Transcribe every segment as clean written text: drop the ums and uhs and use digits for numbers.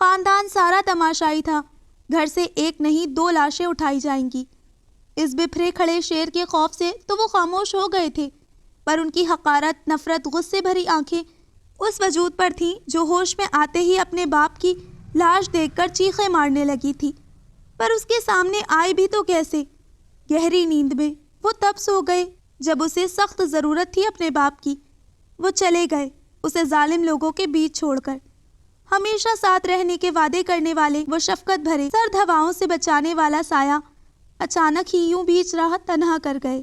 خاندان سارا تماشائی تھا. گھر سے ایک نہیں 2 لاشیں اٹھائی جائیں گی. اس بپھرے کھڑے شیر کے خوف سے تو وہ خاموش ہو گئے تھے، پر ان کی حقارت، نفرت، غصے بھری آنکھیں اس وجود پر تھیں جو ہوش میں آتے ہی اپنے باپ کی لاش دیکھ کر چیخیں مارنے لگی تھی. پر اس کے سامنے آئے بھی تو کیسے؟ گہری نیند میں. وہ تب سو گئے جب اسے سخت ضرورت تھی اپنے باپ کی. وہ چلے گئے اسے ظالم لوگوں کے بیچ چھوڑ کر. ہمیشہ ساتھ رہنے کے وعدے کرنے والے، وہ شفقت بھرے، سرد ہواؤں سے بچانے والا سایہ اچانک ہی یوں بیچ راہ تنہا کر گئے.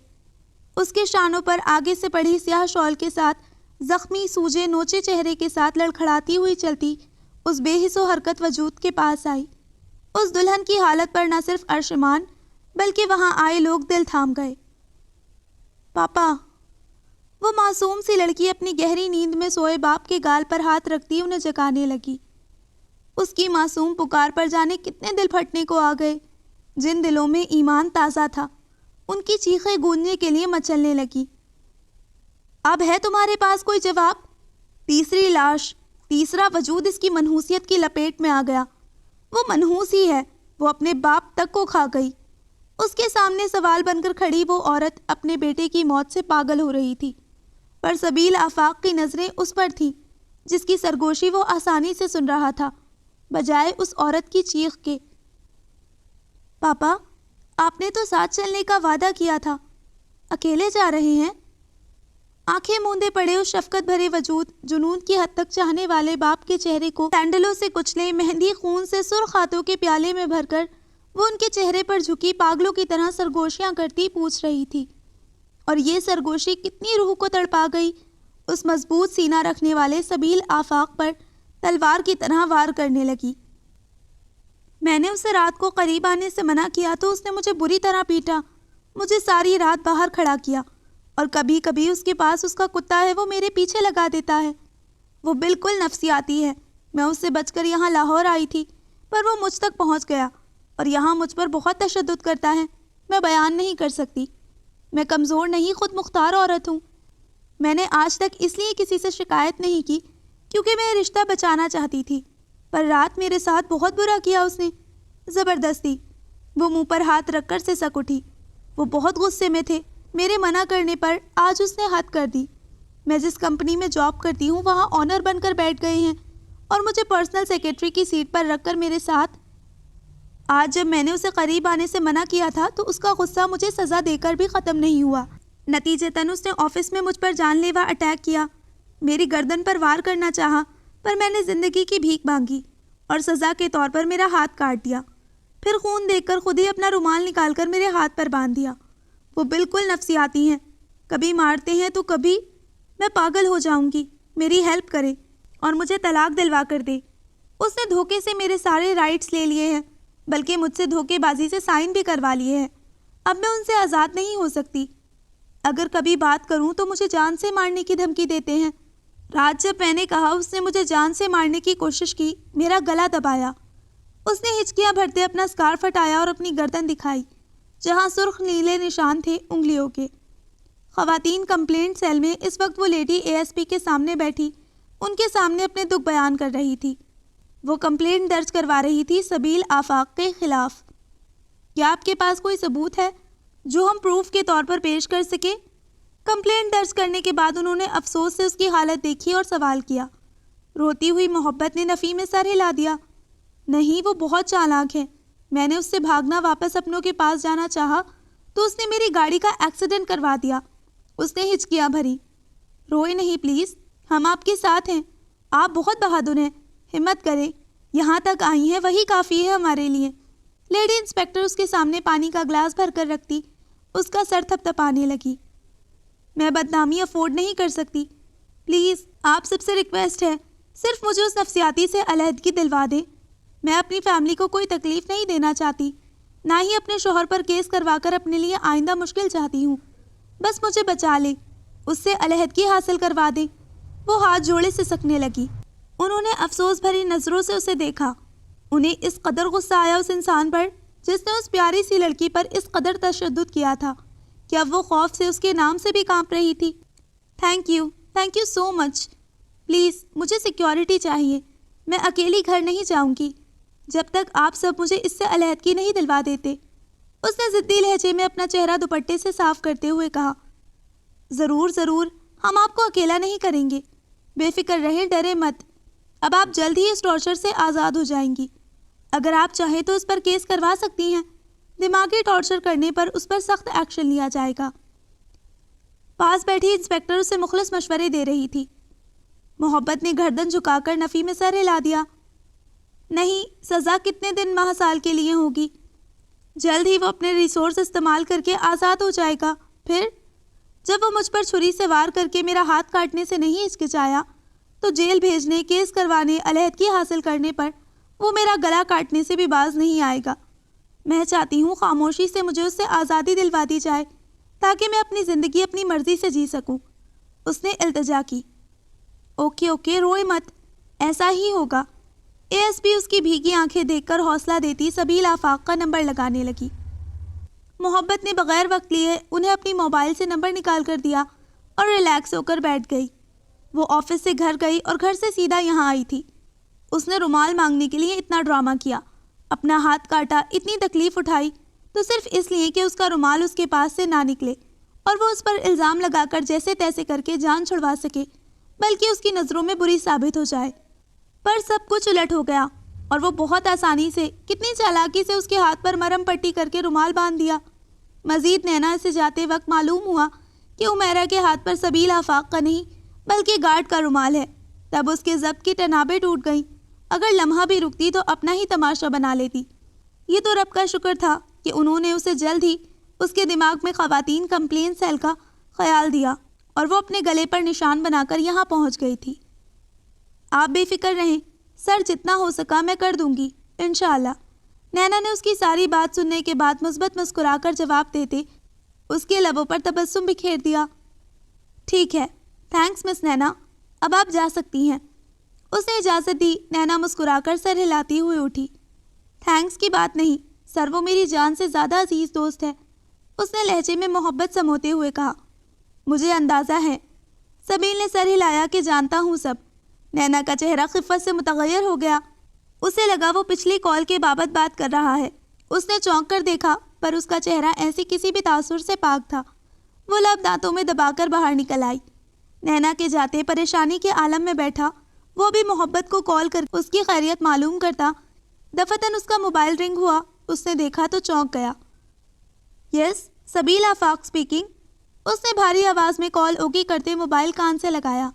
اس کے شانوں پر آگے سے پڑھی سیاہ شال کے ساتھ زخمی، سوجے نوچے چہرے کے ساتھ لڑکھڑاتی ہوئی چلتی اس بے حس و حرکت وجود کے پاس آئی. اس دلہن کی حالت پر نہ صرف عرشمان بلکہ وہاں آئے لوگ دل تھام گئے. پاپا. وہ معصوم سی لڑکی اپنی گہری نیند میں سوئے باپ کے گال پر ہاتھ رکھتی انہیں جگانے لگی. اس کی معصوم پکار پر جانے کتنے دل پھٹنے کو آ گئے. جن دلوں میں ایمان تازہ تھا ان کی چیخیں گونجنے کے لیے مچلنے لگی. اب ہے تمہارے پاس کوئی جواب؟ تیسری لاش، تیسرا وجود اس کی منحوسیت کی لپیٹ میں آ گیا. وہ منحوس ہی ہے، وہ اپنے باپ تک کو کھا گئی. اس کے سامنے سوال بن کر کھڑی وہ عورت اپنے بیٹے کی موت سے پاگل ہو رہی تھی، پر سبیل آفاق کی نظریں اس پر تھیں جس کی سرگوشی وہ آسانی سے سن رہا تھا، بجائے اس عورت کی چیخ کے. پاپا، آپ نے تو ساتھ چلنے کا وعدہ کیا تھا، اکیلے جا رہے ہیں؟ آنکھیں موندے پڑے اس شفقت بھرے وجود، جنون کی حد تک چاہنے والے باپ کے چہرے کو سینڈلوں سے کچلے، مہندی خون سے سرخ ہاتھوں کے پیالے میں بھر کر وہ ان کے چہرے پر جھکی پاگلوں کی طرح سرگوشیاں کرتی پوچھ رہی تھی. اور یہ سرگوشی کتنی روح کو تڑپا گئی. اس مضبوط سینہ رکھنے والے سبیل آفاق پر تلوار کی طرح وار کرنے لگی. میں نے اسے رات کو قریب آنے سے منع کیا تو اس نے مجھے بری طرح پیٹا، مجھے ساری رات باہر کھڑا کیا، اور کبھی کبھی اس کے پاس اس کا کتا ہے وہ میرے پیچھے لگا دیتا ہے. وہ بالکل نفسیاتی ہے. میں اس سے بچ کر یہاں لاہور آئی تھی، پر وہ مجھ تک پہنچ گیا اور یہاں مجھ پر بہت تشدد کرتا ہے. میں بیان نہیں کر سکتی. میں کمزور نہیں، خود مختار عورت ہوں. میں نے آج تک اس لیے کسی سے شکایت نہیں کی کیونکہ میں رشتہ بچانا چاہتی تھی، پر رات میرے ساتھ بہت برا کیا اس نے، زبردستی. وہ منہ پر ہاتھ رکھ کر سسک اٹھی. وہ بہت غصے میں تھے. میرے منع کرنے پر آج اس نے حد کر دی. میں جس کمپنی میں جاب کرتی ہوں وہاں آنر بن کر بیٹھ گئے ہیں اور مجھے پرسنل سیکرٹری کی سیٹ پر رکھ کر میرے ساتھ. آج جب میں نے اسے قریب آنے سے منع کیا تھا تو اس کا غصہ مجھے سزا دے کر بھی ختم نہیں ہوا. نتیجتاً اس نے آفس میں مجھ پر جان لیوا اٹیک کیا، میری گردن پر وار کرنا چاہا، پر میں نے زندگی کی بھیک مانگی اور سزا کے طور پر میرا ہاتھ کاٹ دیا. پھر خون دیکھ کر خود ہی اپنا رومال نکال کر میرے ہاتھ پر باندھ دیا. وہ بالکل نفسیاتی ہیں، کبھی مارتے ہیں تو کبھی. میں پاگل ہو جاؤں گی. میری ہیلپ کرے اور مجھے طلاق دلوا کر دے. اس نے دھوکے سے میرے سارے رائٹس لے لیے ہیں، بلکہ مجھ سے دھوکے بازی سے سائن بھی کروا لیے ہیں. اب میں ان سے آزاد نہیں ہو سکتی. اگر کبھی بات کروں تو مجھے جان سے مارنے کی دھمکی دیتے ہیں. رات جب میں نے کہا اس نے مجھے جان سے مارنے کی کوشش کی، میرا گلا دبایا. اس نے ہچکیاں بھرتے اپنا اسکارف ہٹایا اور اپنی گردن دکھائی جہاں سرخ نیلے نشان تھے انگلیوں کے. خواتین کمپلینٹ سیل میں اس وقت وہ لیڈی اے ایس پی کے سامنے بیٹھی ان کے سامنے اپنے دکھ بیان کر رہی تھی. وہ کمپلینٹ درج کروا رہی تھی سبیل آفاق کے خلاف. کیا آپ کے پاس کوئی ثبوت ہے جو ہم پروف کے طور پر پیش کر سکیں؟ کمپلینٹ درج کرنے کے بعد انہوں نے افسوس سے اس کی حالت دیکھی اور سوال کیا. روتی ہوئی محبت نے نفی میں سر ہلا دیا. نہیں، وہ بہت چالاک ہے. میں نے اس سے بھاگنا، واپس اپنوں کے پاس جانا چاہا تو اس نے میری گاڑی کا ایکسیڈنٹ کروا دیا. اس نے ہچکیاں بھری. روئے نہیں پلیز، ہم آپ کے ساتھ ہیں. آپ بہت بہادر ہیں. ہمت کریں. یہاں تک آئی ہیں وہی کافی ہے ہمارے لیے. لیڈی انسپیکٹر اس کے سامنے پانی کا گلاس بھر کر رکھتی اس کا سر تھپ تھپانے لگی. میں بدنامی افورڈ نہیں کر سکتی. پلیز آپ سب سے ریکویسٹ ہے، صرف مجھے اس نفسیاتی سے علیحدگی دلوا دیں. میں اپنی فیملی کو کوئی تکلیف نہیں دینا چاہتی، نہ ہی اپنے شوہر پر کیس کروا کر اپنے لیے آئندہ مشکل چاہتی ہوں. بس مجھے بچا لیں، اس سے علیحدگی حاصل کروا دیں. وہ ہاتھ جوڑے سے سکنے لگی. انہوں نے افسوس بھری نظروں سے اسے دیکھا. انہیں اس قدر غصہ آیا اس انسان پر جس نے اس پیاری سی لڑکی پر اس قدر تشدد کیا تھا کہ اب وہ خوف سے اس کے نام سے بھی کانپ رہی تھی. Thank you so much. Please مجھے سیکیورٹی چاہیے. میں اکیلی گھر نہیں جاؤں گی جب تک آپ سب مجھے اس سے علیحدگی نہیں دلوا دیتے۔ اس نے ضدی لہجے میں اپنا چہرہ دوپٹے سے صاف کرتے ہوئے کہا۔ ضرور ضرور، ہم آپ کو اکیلا نہیں کریں گے، بے فکر رہیں، ڈرے مت۔ اب آپ جلد ہی اس ٹارچر سے آزاد ہو جائیں گی۔ اگر آپ چاہیں تو اس پر کیس کروا سکتی ہیں، دماغی ٹارچر کرنے پر اس پر سخت ایکشن لیا جائے گا۔ پاس بیٹھی انسپیکٹر اسے مخلص مشورے دے رہی تھی۔ محبت نے گردن جھکا کر نفی میں سر ہلا دیا۔ نہیں، سزا کتنے دن ماہ سال کے لیے ہوگی، جلد ہی وہ اپنے ریسورس استعمال کر کے آزاد ہو جائے گا۔ پھر جب وہ مجھ پر چھری سے وار کر کے میرا ہاتھ کاٹنے سے نہیں ہچکچایا تو جیل بھیجنے، کیس کروانے، علیحدگی حاصل کرنے پر وہ میرا گلا کاٹنے سے بھی باز نہیں آئے گا۔ میں چاہتی ہوں خاموشی سے مجھے اس سے آزادی دلوا دی جائے تاکہ میں اپنی زندگی اپنی مرضی سے جی سکوں۔ اس نے التجا کی۔ اوکے اوکے، روئے مت، ایسا ہی ہوگا۔ اے ایس پی اس کی بھیگی آنکھیں دیکھ کر حوصلہ دیتی سبیل آفاق کا نمبر لگانے لگی۔ محبت نے بغیر وقت لیے انہیں اپنی موبائل سے نمبر نکال کر دیا اور ریلیکس ہو کر بیٹھ گئی۔ وہ آفس سے گھر گئی اور گھر سے سیدھا یہاں آئی تھی۔ اس نے رومال مانگنے کے لیے اتنا ڈرامہ کیا، اپنا ہاتھ کاٹا، اتنی تکلیف اٹھائی تو صرف اس لیے کہ اس کا رومال اس کے پاس سے نہ نکلے اور وہ اس پر الزام لگا کر جیسے تیسے کر کے جان چھڑوا سکے، بلکہ اس کی نظروں میں بری ثابت ہو جائے۔ پر سب کچھ الٹ ہو گیا اور وہ بہت آسانی سے، کتنی چالاکی سے اس کے ہاتھ پر مرہم پٹی کر کے رومال باندھ دیا۔ مزید نینا سے جاتے وقت معلوم ہوا کہ عمیرہ کے ہاتھ پر سبیل آفاق کا نہیں بلکہ گارڈ کا رومال ہے۔ تب اس کے ضبط کی ٹنابیں ٹوٹ گئیں۔ اگر لمحہ بھی رکتی تو اپنا ہی تماشا بنا لیتی۔ یہ تو رب کا شکر تھا کہ انہوں نے اسے جلد ہی اس کے دماغ میں خواتین کمپلین سیل کا خیال دیا اور وہ اپنے گلے پر نشان بنا کر یہاں پہنچ گئی تھی۔ آپ بے فکر رہیں، سر جتنا ہو سکا میں کر دوں گی انشاءاللہ۔ نینا نے اس کی ساری بات سننے کے بعد مثبت مسکرا کر جواب دیتے اس کے لبوں پر تبسم بکھیر دیا۔ ٹھیک ہے، تھینکس مس نینا، اب آپ جا سکتی ہیں۔ اس نے اجازت دی۔ نینا مسکرا کر سر ہلاتی ہوئے اٹھی۔ تھینکس کی بات نہیں سر، وہ میری جان سے زیادہ عزیز دوست ہے، اس نے لہجے میں محبت سموتے ہوئے کہا۔ مجھے اندازہ ہے، سبیل نے سر ہلایا کہ جانتا ہوں سب۔ نینا کا چہرہ خفت سے متغیر ہو گیا۔ اسے لگا وہ پچھلی کال کے بابت بات کر رہا ہے۔ اس نے چونک کر دیکھا پر اس کا چہرہ ایسی کسی بھی تاثر سے پاک تھا۔ وہ لب دانتوں میں دبا کر باہر نکل آئی۔ نینا کے جاتے پریشانی کے عالم میں بیٹھا وہ بھی محبت کو کال کر اس کی خیریت معلوم کرتا۔ دفتن اس کا موبائل رنگ ہوا۔ اس نے دیکھا تو چونک گیا۔ یس، سبیل آفاق اسپیکنگ۔ اس نے بھاری آواز میں کال اوکی کرتے موبائل کان سے لگایا۔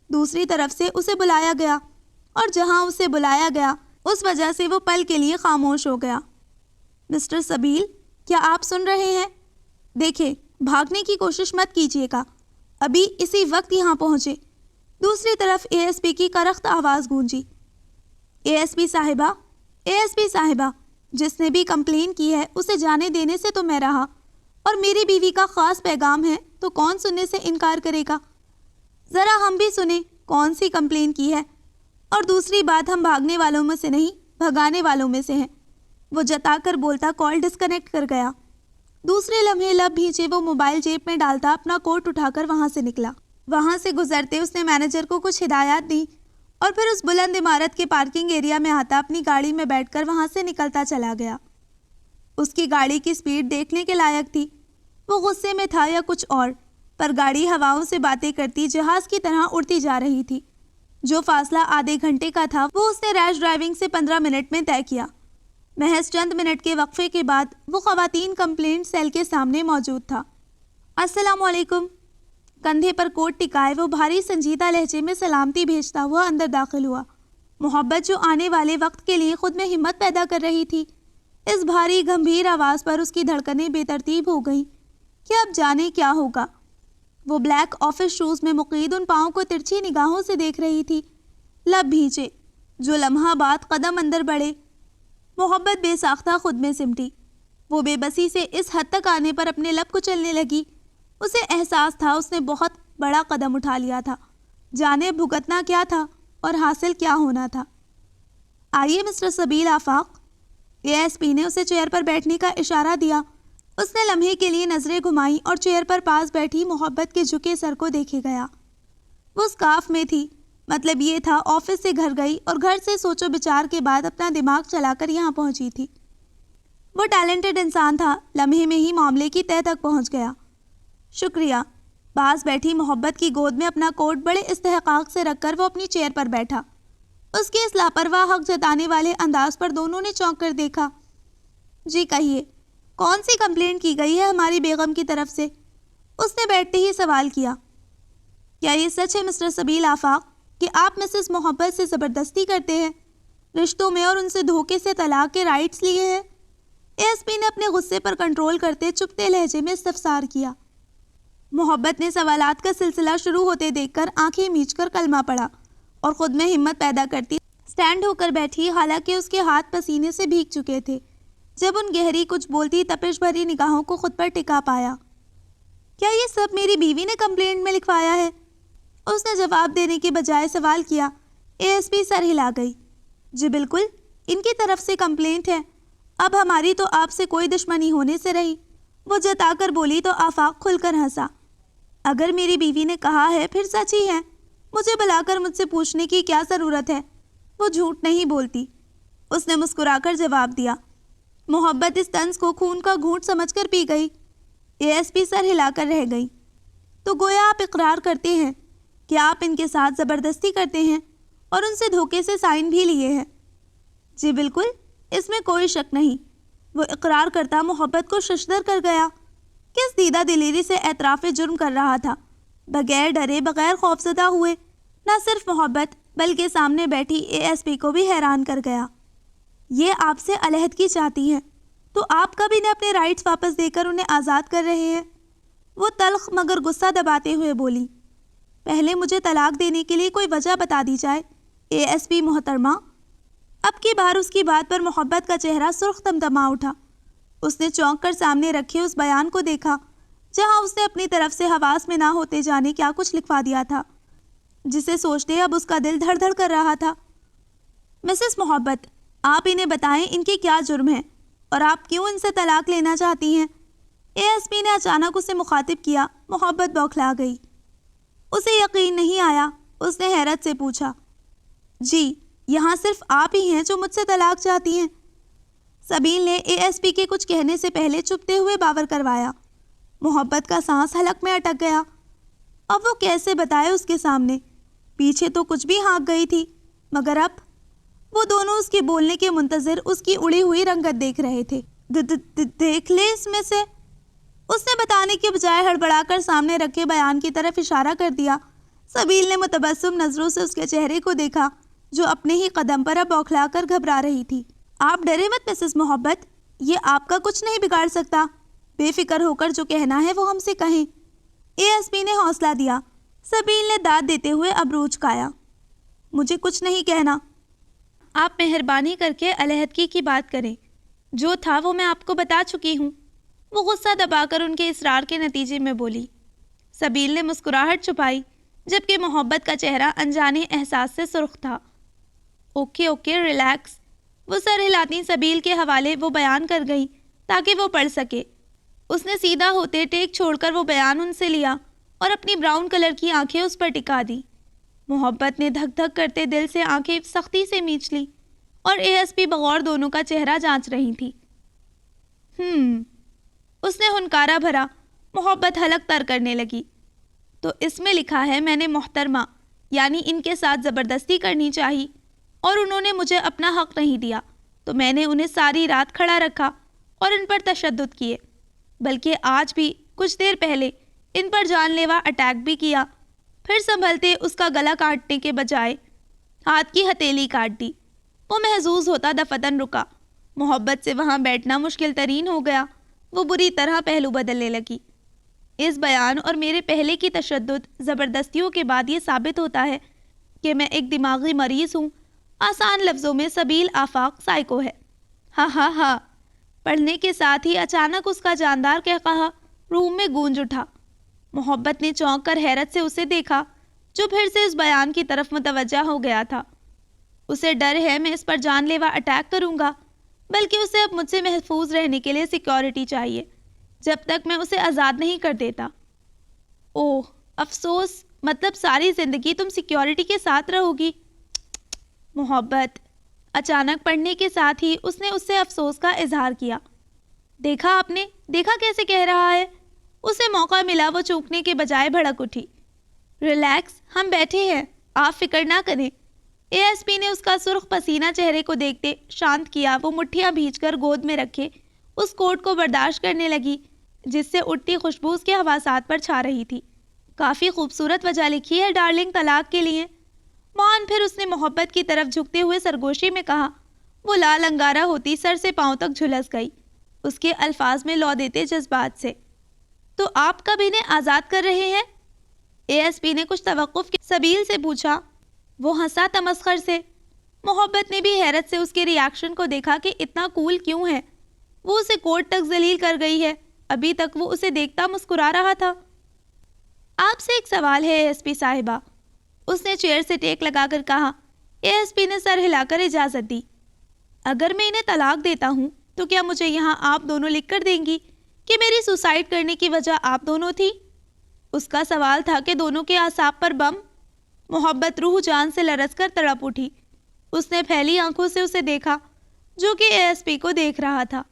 دوسری طرف سے اسے بلایا گیا اور جہاں اسے بلایا گیا اس وجہ سے وہ پل کے لیے خاموش ہو گیا۔ مسٹر سبیل، کیا آپ سن رہے ہیں؟ دیکھیں، بھاگنے کی کوشش مت کیجیے گا، ابھی اسی وقت یہاں پہنچے۔ دوسری طرف اے ایس پی کی کرخت آواز گونجی۔ اے ایس پی صاحبہ، اے ایس پی صاحبہ، جس نے بھی کمپلین کی ہے اسے جانے دینے سے تو میں رہا، اور میری بیوی کا خاص پیغام ہے تو کون سننے سے انکار کرے گا؟ ذرا ہم بھی سنیں کون سی کمپلین کی ہے۔ اور دوسری بات، ہم بھاگنے والوں میں سے نہیں بھگانے والوں میں سے ہیں۔ وہ جتا کر بولتا کال ڈسکنیکٹ کر گیا۔ دوسرے لمحے لب بھینچے وہ موبائل جیب میں ڈالتا اپنا کوٹ اٹھا کر وہاں سے نکلا۔ وہاں سے گزرتے اس نے مینیجر کو کچھ ہدایات دی اور پھر اس بلند عمارت کے پارکنگ ایریا میں آتا اپنی گاڑی میں بیٹھ کر وہاں سے نکلتا چلا گیا۔ اس کی گاڑی کی سپیڈ دیکھنے کے لائق تھی۔ وہ غصے میں تھا یا کچھ اور، پر گاڑی ہواؤں سے باتیں کرتی جہاز کی طرح اڑتی جا رہی تھی۔ جو فاصلہ آدھے گھنٹے کا تھا وہ اس نے ریش ڈرائیونگ سے 15 منٹ میں طے کیا۔ محض چند منٹ کے وقفے کے بعد وہ خواتین کمپلینٹ سیل کے سامنے موجود تھا۔ السلام علیکم۔ کندھے پر کوٹ ٹکائے وہ بھاری سنجیدہ لہجے میں سلامتی بھیجتا ہوا اندر داخل ہوا۔ محبت جو آنے والے وقت کے لیے خود میں ہمت پیدا کر رہی تھی، اس بھاری گمبھیر آواز پر اس کی دھڑکنیں بے ترتیب ہو گئیں کہ اب جانے کیا ہوگا۔ وہ بلیک آفس شوز میں مقید ان پاؤں کو ترچھی نگاہوں سے دیکھ رہی تھی۔ لب بھینچے، جو لمحہ بعد قدم اندر بڑھے۔ محبت بے ساختہ خود میں سمٹی۔ وہ بے بسی سے اس حد تک آنے پر اپنے لب کچلنے لگی۔ اسے احساس تھا اس نے بہت بڑا قدم اٹھا لیا تھا، جانے بھگتنا کیا تھا اور حاصل کیا ہونا تھا۔ آئیے مسٹر سبیل آفاق۔ اے ایس پی نے اسے چیئر پر بیٹھنے کا اشارہ دیا۔ اس نے لمحے کے لیے نظریں گھمائیں اور چیئر پر پاس بیٹھی محبت کے جھکے سر کو دیکھے گیا۔ وہ اسکارف میں تھی، مطلب یہ تھا آفس سے گھر گئی اور گھر سے سوچو بچار کے بعد اپنا دماغ چلا کر یہاں پہنچی تھی۔ وہ ٹیلنٹڈ انسان تھا، لمحے میں ہی معاملے کی تہہ تک پہنچ گیا۔ شکریہ۔ پاس بیٹھی محبت کی گود میں اپنا کوٹ بڑے استحقاق سے رکھ کر وہ اپنی چیئر پر بیٹھا۔ اس کے اس لاپرواہ حق جتانے والے انداز پر دونوں نے چونک کر دیکھا۔ جی کہیے، کون سی کمپلینٹ کی گئی ہے ہماری بیگم کی طرف سے؟ اس نے بیٹھتے ہی سوال کیا۔ کیا یہ سچ ہے مسٹر سبیل آفاق کہ آپ مسز محبت سے زبردستی کرتے ہیں، رشتوں میں، اور ان سے دھوکے سے طلاق کے رائٹس لیے ہیں؟ ایس پی نے اپنے غصے پر کنٹرول کرتے چپتے لہجے میں استفسار کیا۔ محبت نے سوالات کا سلسلہ شروع ہوتے دیکھ کر آنکھیں میچ کر کلمہ پڑھا اور خود میں ہمت پیدا کرتی سٹینڈ ہو کر بیٹھی، حالانکہ اس کے ہاتھ پسینے سے بھیگ چکے تھے جب ان گہری کچھ بولتی تپش بھری نگاہوں کو خود پر ٹکا پایا۔ کیا یہ سب میری بیوی نے کمپلینٹ میں لکھوایا ہے؟ اس نے جواب دینے کے بجائے سوال کیا۔ اے ایس پی سر ہلا گئی۔ جی بالکل، ان کی طرف سے کمپلینٹ ہے۔ اب ہماری تو آپ سے کوئی دشمنی ہونے سے رہی، وہ جتا کر بولی تو آفاق کھل کر ہنسا۔ اگر میری بیوی نے کہا ہے پھر سچ ہی ہے، مجھے بلا کر مجھ سے پوچھنے کی کیا ضرورت ہے؟ وہ جھوٹ نہیں بولتی، اس نے مسکرا کر جواب دیا۔ محبت اس طنز کو خون کا گھونٹ سمجھ کر پی گئی۔ اے ایس پی سر ہلا کر رہ گئی۔ تو گویا آپ اقرار کرتے ہیں کہ آپ ان کے ساتھ زبردستی کرتے ہیں اور ان سے دھوکے سے سائن بھی لیے ہیں؟ جی بالکل، اس میں کوئی شک نہیں۔ وہ اقرار کرتا محبت کو ششدر کر گیا۔ کس دیدہ دلیری سے اعتراف جرم کر رہا تھا، بغیر ڈرے، بغیر خوفزدہ ہوئے۔ نہ صرف محبت بلکہ سامنے بیٹھی اے ایس پی کو بھی حیران کر گیا۔ یہ آپ سے علیحدگی چاہتی ہیں تو آپ کب انہیں اپنے رائٹس واپس دے کر انہیں آزاد کر رہے ہیں؟ وہ تلخ مگر غصہ دباتے ہوئے بولی۔ پہلے مجھے طلاق دینے کے لیے کوئی وجہ بتا دی جائے اے ایس پی محترمہ۔ اب کی بار اس کی بات پر محبت کا چہرہ سرخ تمتما اٹھا۔ اس نے چونک کر سامنے رکھے اس بیان کو دیکھا جہاں اس نے اپنی طرف سے حواس میں نہ ہوتے جانے کیا کچھ لکھوا دیا تھا، جسے سوچتے اب اس کا دل دھڑ دھڑ کر رہا تھا۔ مسز محبت، آپ انہیں بتائیں ان کے کیا جرم ہے اور آپ کیوں ان سے طلاق لینا چاہتی ہیں؟ اے ایس پی نے اچانک اسے مخاطب کیا۔ محبت بوکھلا گئی۔ اسے یقین نہیں آیا۔ اس نے حیرت سے پوچھا، جی یہاں صرف آپ ہی ہیں جو مجھ سے طلاق چاہتی ہیں؟ سبیل نے اے ایس پی کے کچھ کہنے سے پہلے چپتے ہوئے باور کروایا۔ محبت کا سانس حلق میں اٹک گیا۔ اب وہ کیسے بتائے اس کے سامنے؟ پیچھے تو کچھ بھی ہانک گئی تھی، مگر اب وہ دونوں اس کے بولنے کے منتظر اس کی اڑی ہوئی رنگت دیکھ رہے تھے۔ دیکھ لے اس میں سے، اس نے بتانے کے بجائے ہڑبڑا کر سامنے رکھے بیان کی طرف اشارہ کر دیا۔ سبیل نے متبسم نظروں سے اس کے چہرے کو دیکھا جو اپنے ہی قدم پر اب بوکھلا کر گھبرا رہی تھی۔ آپ ڈرے مت مسز محبت، یہ آپ کا کچھ نہیں بگاڑ سکتا۔ بے فکر ہو کر جو کہنا ہے وہ ہم سے کہیں۔ اے ایس پی نے حوصلہ دیا۔ سبیل نے داد دیتے ہوئے ابرو اچکایا۔ مجھے کچھ نہیں کہنا۔ آپ مہربانی کر کے علیحدگی کی بات کریں، جو تھا وہ میں آپ کو بتا چکی ہوں۔ وہ غصہ دبا کر ان کے اصرار کے نتیجے میں بولی۔ سبیل نے مسکراہٹ چھپائی جبکہ محبت کا چہرہ انجانے احساس سے سرخ تھا۔ Okay relax. وہ سر ہلاتی سبیل کے حوالے وہ بیان کر گئی تاکہ وہ پڑھ سکے۔ اس نے سیدھا ہوتے ٹیک چھوڑ کر وہ بیان ان سے لیا اور اپنی براؤن کلر کی آنکھیں اس پر ٹکا دی۔ محبت نے دھک دھک کرتے دل سے آنکھیں سختی سے میچ لی اور اے ایس پی بغور دونوں کا چہرہ جانچ رہی تھی۔ اس نے ہنکارا بھرا۔ محبت حلق تر کرنے لگی۔ تو اس میں لکھا ہے میں نے محترمہ یعنی ان کے ساتھ زبردستی کرنی چاہی اور انہوں نے مجھے اپنا حق نہیں دیا، تو میں نے انہیں ساری رات کھڑا رکھا اور ان پر تشدد کیے، بلکہ آج بھی کچھ دیر پہلے ان پر جان لیوا اٹیک بھی کیا۔ پھر سنبھلتے اس کا گلا کاٹنے کے بجائے ہاتھ کی ہتھیلی کاٹ دی۔ وہ محظوظ ہوتا دفتن رکا۔ محبت سے وہاں بیٹھنا مشکل ترین ہو گیا۔ وہ بری طرح پہلو بدلنے لگی۔ اس بیان اور میرے پہلے کی تشدد زبردستیوں کے بعد یہ ثابت ہوتا ہے کہ میں ایک دماغی مریض ہوں۔ آسان لفظوں میں سبیل آفاق سائیکو ہے۔ ہاں۔ پڑھنے کے ساتھ ہی اچانک اس کا جاندار قہقہا روم میں گونج اٹھا۔ محبت نے چونک کر حیرت سے اسے دیکھا جو پھر سے اس بیان کی طرف متوجہ ہو گیا تھا۔ اسے ڈر ہے میں اس پر جان لیوا اٹیک کروں گا، بلکہ اسے اب مجھ سے محفوظ رہنے کے لیے سیکیورٹی چاہیے جب تک میں اسے آزاد نہیں کر دیتا۔ اوہ افسوس، مطلب ساری زندگی تم سیکیورٹی کے ساتھ رہو گی؟ محبت، اچانک پڑھنے کے ساتھ ہی اس نے اس سے افسوس کا اظہار کیا۔ دیکھا آپ نے، دیکھا کیسے کہہ رہا ہے؟ اسے موقع ملا وہ چونکنے کے بجائے بھڑک اٹھی۔ ریلیکس، ہم بیٹھے ہیں، آپ فکر نہ کریں۔ اے ایس پی نے اس کا سرخ پسینہ چہرے کو دیکھتے شانت کیا۔ وہ مٹھیاں بھیج کر گود میں رکھے اس کوٹ کو برداشت کرنے لگی جس سے اٹھتی خوشبو اس کے حواسات پر چھا رہی تھی۔ کافی خوبصورت وجہ لکھی ہے ڈارلنگ طلاق کے لیے۔ مان پھر اس نے محبت کی طرف جھکتے ہوئے سرگوشی میں کہا۔ وہ لال انگارہ ہوتی سر سے پاؤں تک جھلس گئی، اس کے الفاظ میں لو دیتے جذبات سے۔ تو آپ کب انہیں آزاد کر رہے ہیں؟ اے ایس پی نے کچھ توقف کے سبیل سے پوچھا۔ وہ ہنسا تمسخر سے۔ محبت نے بھی حیرت سے اس کے ری ایکشن کو دیکھا کہ اتنا کول کیوں ہے۔ وہ اسے کوٹ تک ذلیل کر گئی ہے۔ ابھی تک وہ اسے دیکھتا مسکرا رہا تھا۔ آپ سے ایک سوال ہے اے ایس پی صاحبہ، اس نے چیئر سے ٹیک لگا کر کہا۔ اے ایس پی نے سر ہلا کر اجازت دی۔ اگر میں انہیں طلاق دیتا ہوں تو کیا مجھے یہاں آپ دونوں لکھ کر دیں گی کہ میری سوسائڈ کرنے کی وجہ آپ دونوں تھی؟ اس کا سوال تھا کہ دونوں کے اعصاب پر بم۔ محبت روح جان سے لرز کر تڑپ اٹھی۔ اس نے پھیلی آنکھوں سے اسے دیکھا جو کہ اے ایس پی کو دیکھ رہا تھا۔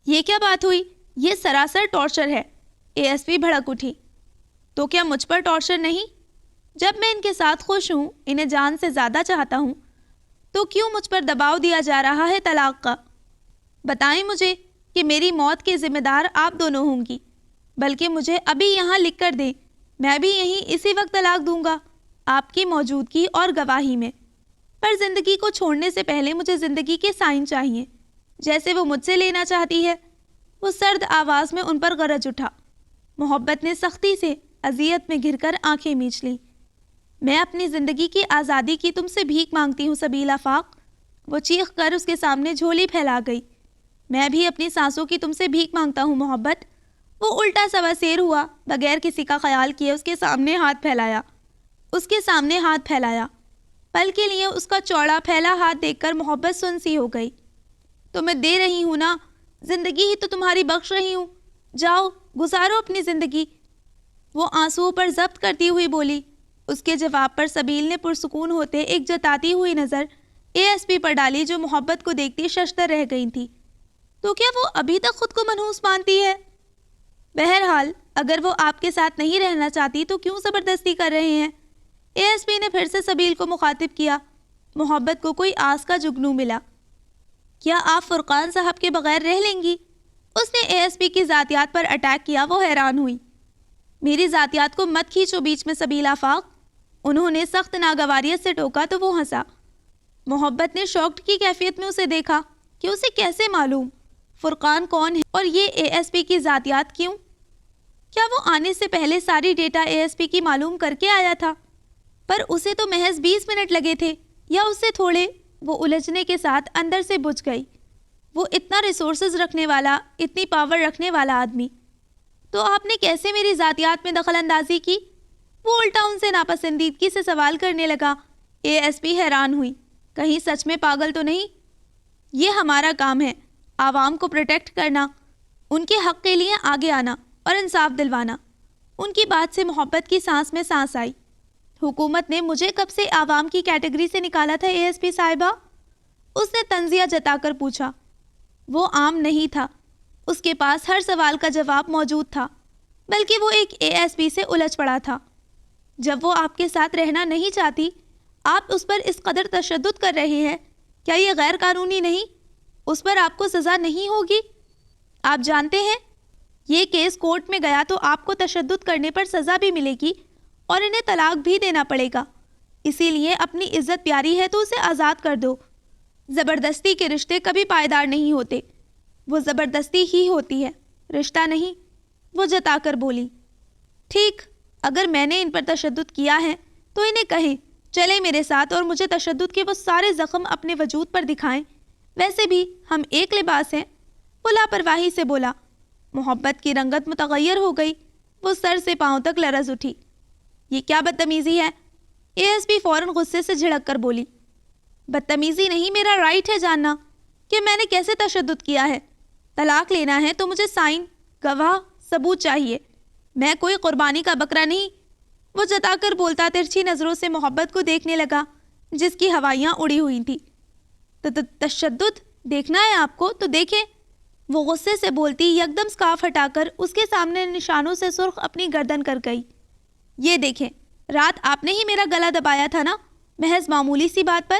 یہ کیا بات ہوئی؟ یہ سراسر ٹارچر ہے۔ اے ایس پی بھڑک اٹھی۔ تو کیا مجھ پر ٹارچر نہیں؟ جب میں ان کے ساتھ خوش ہوں، انہیں جان سے زیادہ چاہتا ہوں، تو کیوں مجھ پر دباؤ دیا جا رہا ہے طلاق کا؟ بتائیں مجھے کہ میری موت کے ذمہ دار آپ دونوں ہوں گی، بلکہ مجھے ابھی یہاں لکھ کر دیں، میں بھی یہیں اسی وقت طلاق دوں گا، آپ کی موجودگی اور گواہی میں۔ پر زندگی کو چھوڑنے سے پہلے مجھے زندگی کے سائن چاہیے، جیسے وہ مجھ سے لینا چاہتی ہے۔ وہ سرد آواز میں ان پر گرج اٹھا۔ محبت نے سختی سے اذیت میں گر کر آنکھیں میچ لیں۔ میں اپنی زندگی کی آزادی کی تم سے بھیک مانگتی ہوں سبیل آفاق۔ وہ چیخ کر اس کے سامنے جھولی پھیلا گئی۔ میں بھی اپنی سانسوں کی تم سے بھیک مانگتا ہوں محبت۔ وہ الٹا سواسیر ہوا، بغیر کسی کا خیال کیے اس کے سامنے ہاتھ پھیلایا۔ پل کے لیے اس کا چوڑا پھیلا ہاتھ دیکھ کر محبت سن سی ہو گئی۔ تو میں دے رہی ہوں نا، زندگی ہی تو تمہاری بخش رہی ہوں، جاؤ گزارو اپنی زندگی۔ وہ آنسوؤں پر ضبط کرتی ہوئی بولی۔ اس کے جواب پر سبیل نے پرسکون ہوتے ایک جتاتی ہوئی نظر اے ایس پی پر ڈالی جو محبت کو دیکھتی ششدر رہ گئی تھی۔ تو کیا وہ ابھی تک خود کو منحوس مانتی ہے؟ بہرحال اگر وہ آپ کے ساتھ نہیں رہنا چاہتی تو کیوں زبردستی کر رہے ہیں؟ اے ایس پی نے پھر سے سبیل کو مخاطب کیا۔ محبت کو کوئی آس کا جگنو ملا۔ کیا آپ فرقان صاحب کے بغیر رہ لیں گی؟ اس نے اے ایس پی کی ذاتیات پر اٹیک کیا۔ وہ حیران ہوئی۔ میری ذاتیات کو مت کھینچو بیچ میں سبیل آفاق۔ انہوں نے سخت ناگواریت سے ٹوکا تو وہ ہنسا۔ محبت نے شاکڈ کی کیفیت میں اسے دیکھا کہ اسے کیسے معلوم فرقان کون ہے اور یہ اے ایس پی کی ذاتیات کیوں؟ کیا وہ آنے سے پہلے ساری ڈیٹا اے ایس پی کی معلوم کر کے آیا تھا؟ پر اسے تو محض 20 منٹ لگے تھے یا اس سے تھوڑے۔ وہ الجھنے کے ساتھ اندر سے بجھ گئی۔ وہ اتنا ریسورسز رکھنے والا، اتنی پاور رکھنے والا آدمی، تو آپ نے کیسے میری ذاتیات میں دخل اندازی کی؟ وہ الٹا ان سے ناپسندیدگی سے سوال کرنے لگا۔ اے ایس پی حیران ہوئی۔ کہیں سچ میں پاگل تو نہیں؟ یہ ہمارا کام ہے، عوام کو پروٹیکٹ کرنا، ان کے حق کے لیے آگے آنا اور انصاف دلوانا۔ ان کی بات سے محبت کی سانس میں سانس آئی۔ حکومت نے مجھے کب سے عوام کی کیٹیگری سے نکالا تھا اے ایس پی صاحبہ؟ اس نے طنزیہ جتا کر پوچھا۔ وہ عام نہیں تھا، اس کے پاس ہر سوال کا جواب موجود تھا، بلکہ وہ ایک اے ایس پی سے الجھ پڑا تھا۔ جب وہ آپ کے ساتھ رہنا نہیں چاہتی، آپ اس پر اس قدر تشدد کر رہے ہیں، کیا یہ غیر قانونی نہیں؟ اس پر آپ کو سزا نہیں ہوگی؟ آپ جانتے ہیں یہ کیس کورٹ میں گیا تو آپ کو تشدد کرنے پر سزا بھی ملے گی اور انہیں طلاق بھی دینا پڑے گا۔ اسی لیے اپنی عزت پیاری ہے تو اسے آزاد کر دو۔ زبردستی کے رشتے کبھی پائیدار نہیں ہوتے، وہ زبردستی ہی ہوتی ہے، رشتہ نہیں۔ وہ جتا کر بولی۔ ٹھیک، اگر میں نے ان پر تشدد کیا ہے تو انہیں کہیں چلے میرے ساتھ اور مجھے تشدد کے وہ سارے زخم اپنے وجود پر دکھائیں۔ ویسے بھی ہم ایک لباس ہیں۔ وہ لاپرواہی سے بولا۔ محبت کی رنگت متغیر ہو گئی۔ وہ سر سے پاؤں تک لرز اٹھی۔ یہ کیا بدتمیزی ہے؟ اے ایس پی فوراً غصے سے جھڑک کر بولی۔ بدتمیزی نہیں، میرا رائٹ ہے جاننا کہ میں نے کیسے تشدد کیا ہے۔ طلاق لینا ہے تو مجھے سائن، گواہ، ثبوت چاہیے۔ میں کوئی قربانی کا بکرا نہیں۔ وہ جتا کر بولتا ترچھی نظروں سے محبت کو دیکھنے لگا جس کی ہوائیاں اڑی ہوئی تھی۔ تشدد دیکھنا ہے آپ کو تو دیکھیں۔ وہ غصے سے بولتی یکدم سکارف ہٹا کر اس کے سامنے نشانوں سے سرخ اپنی گردن کر گئی۔ یہ دیکھیں، رات آپ نے ہی میرا گلا دبایا تھا نا، محض معمولی سی بات پر۔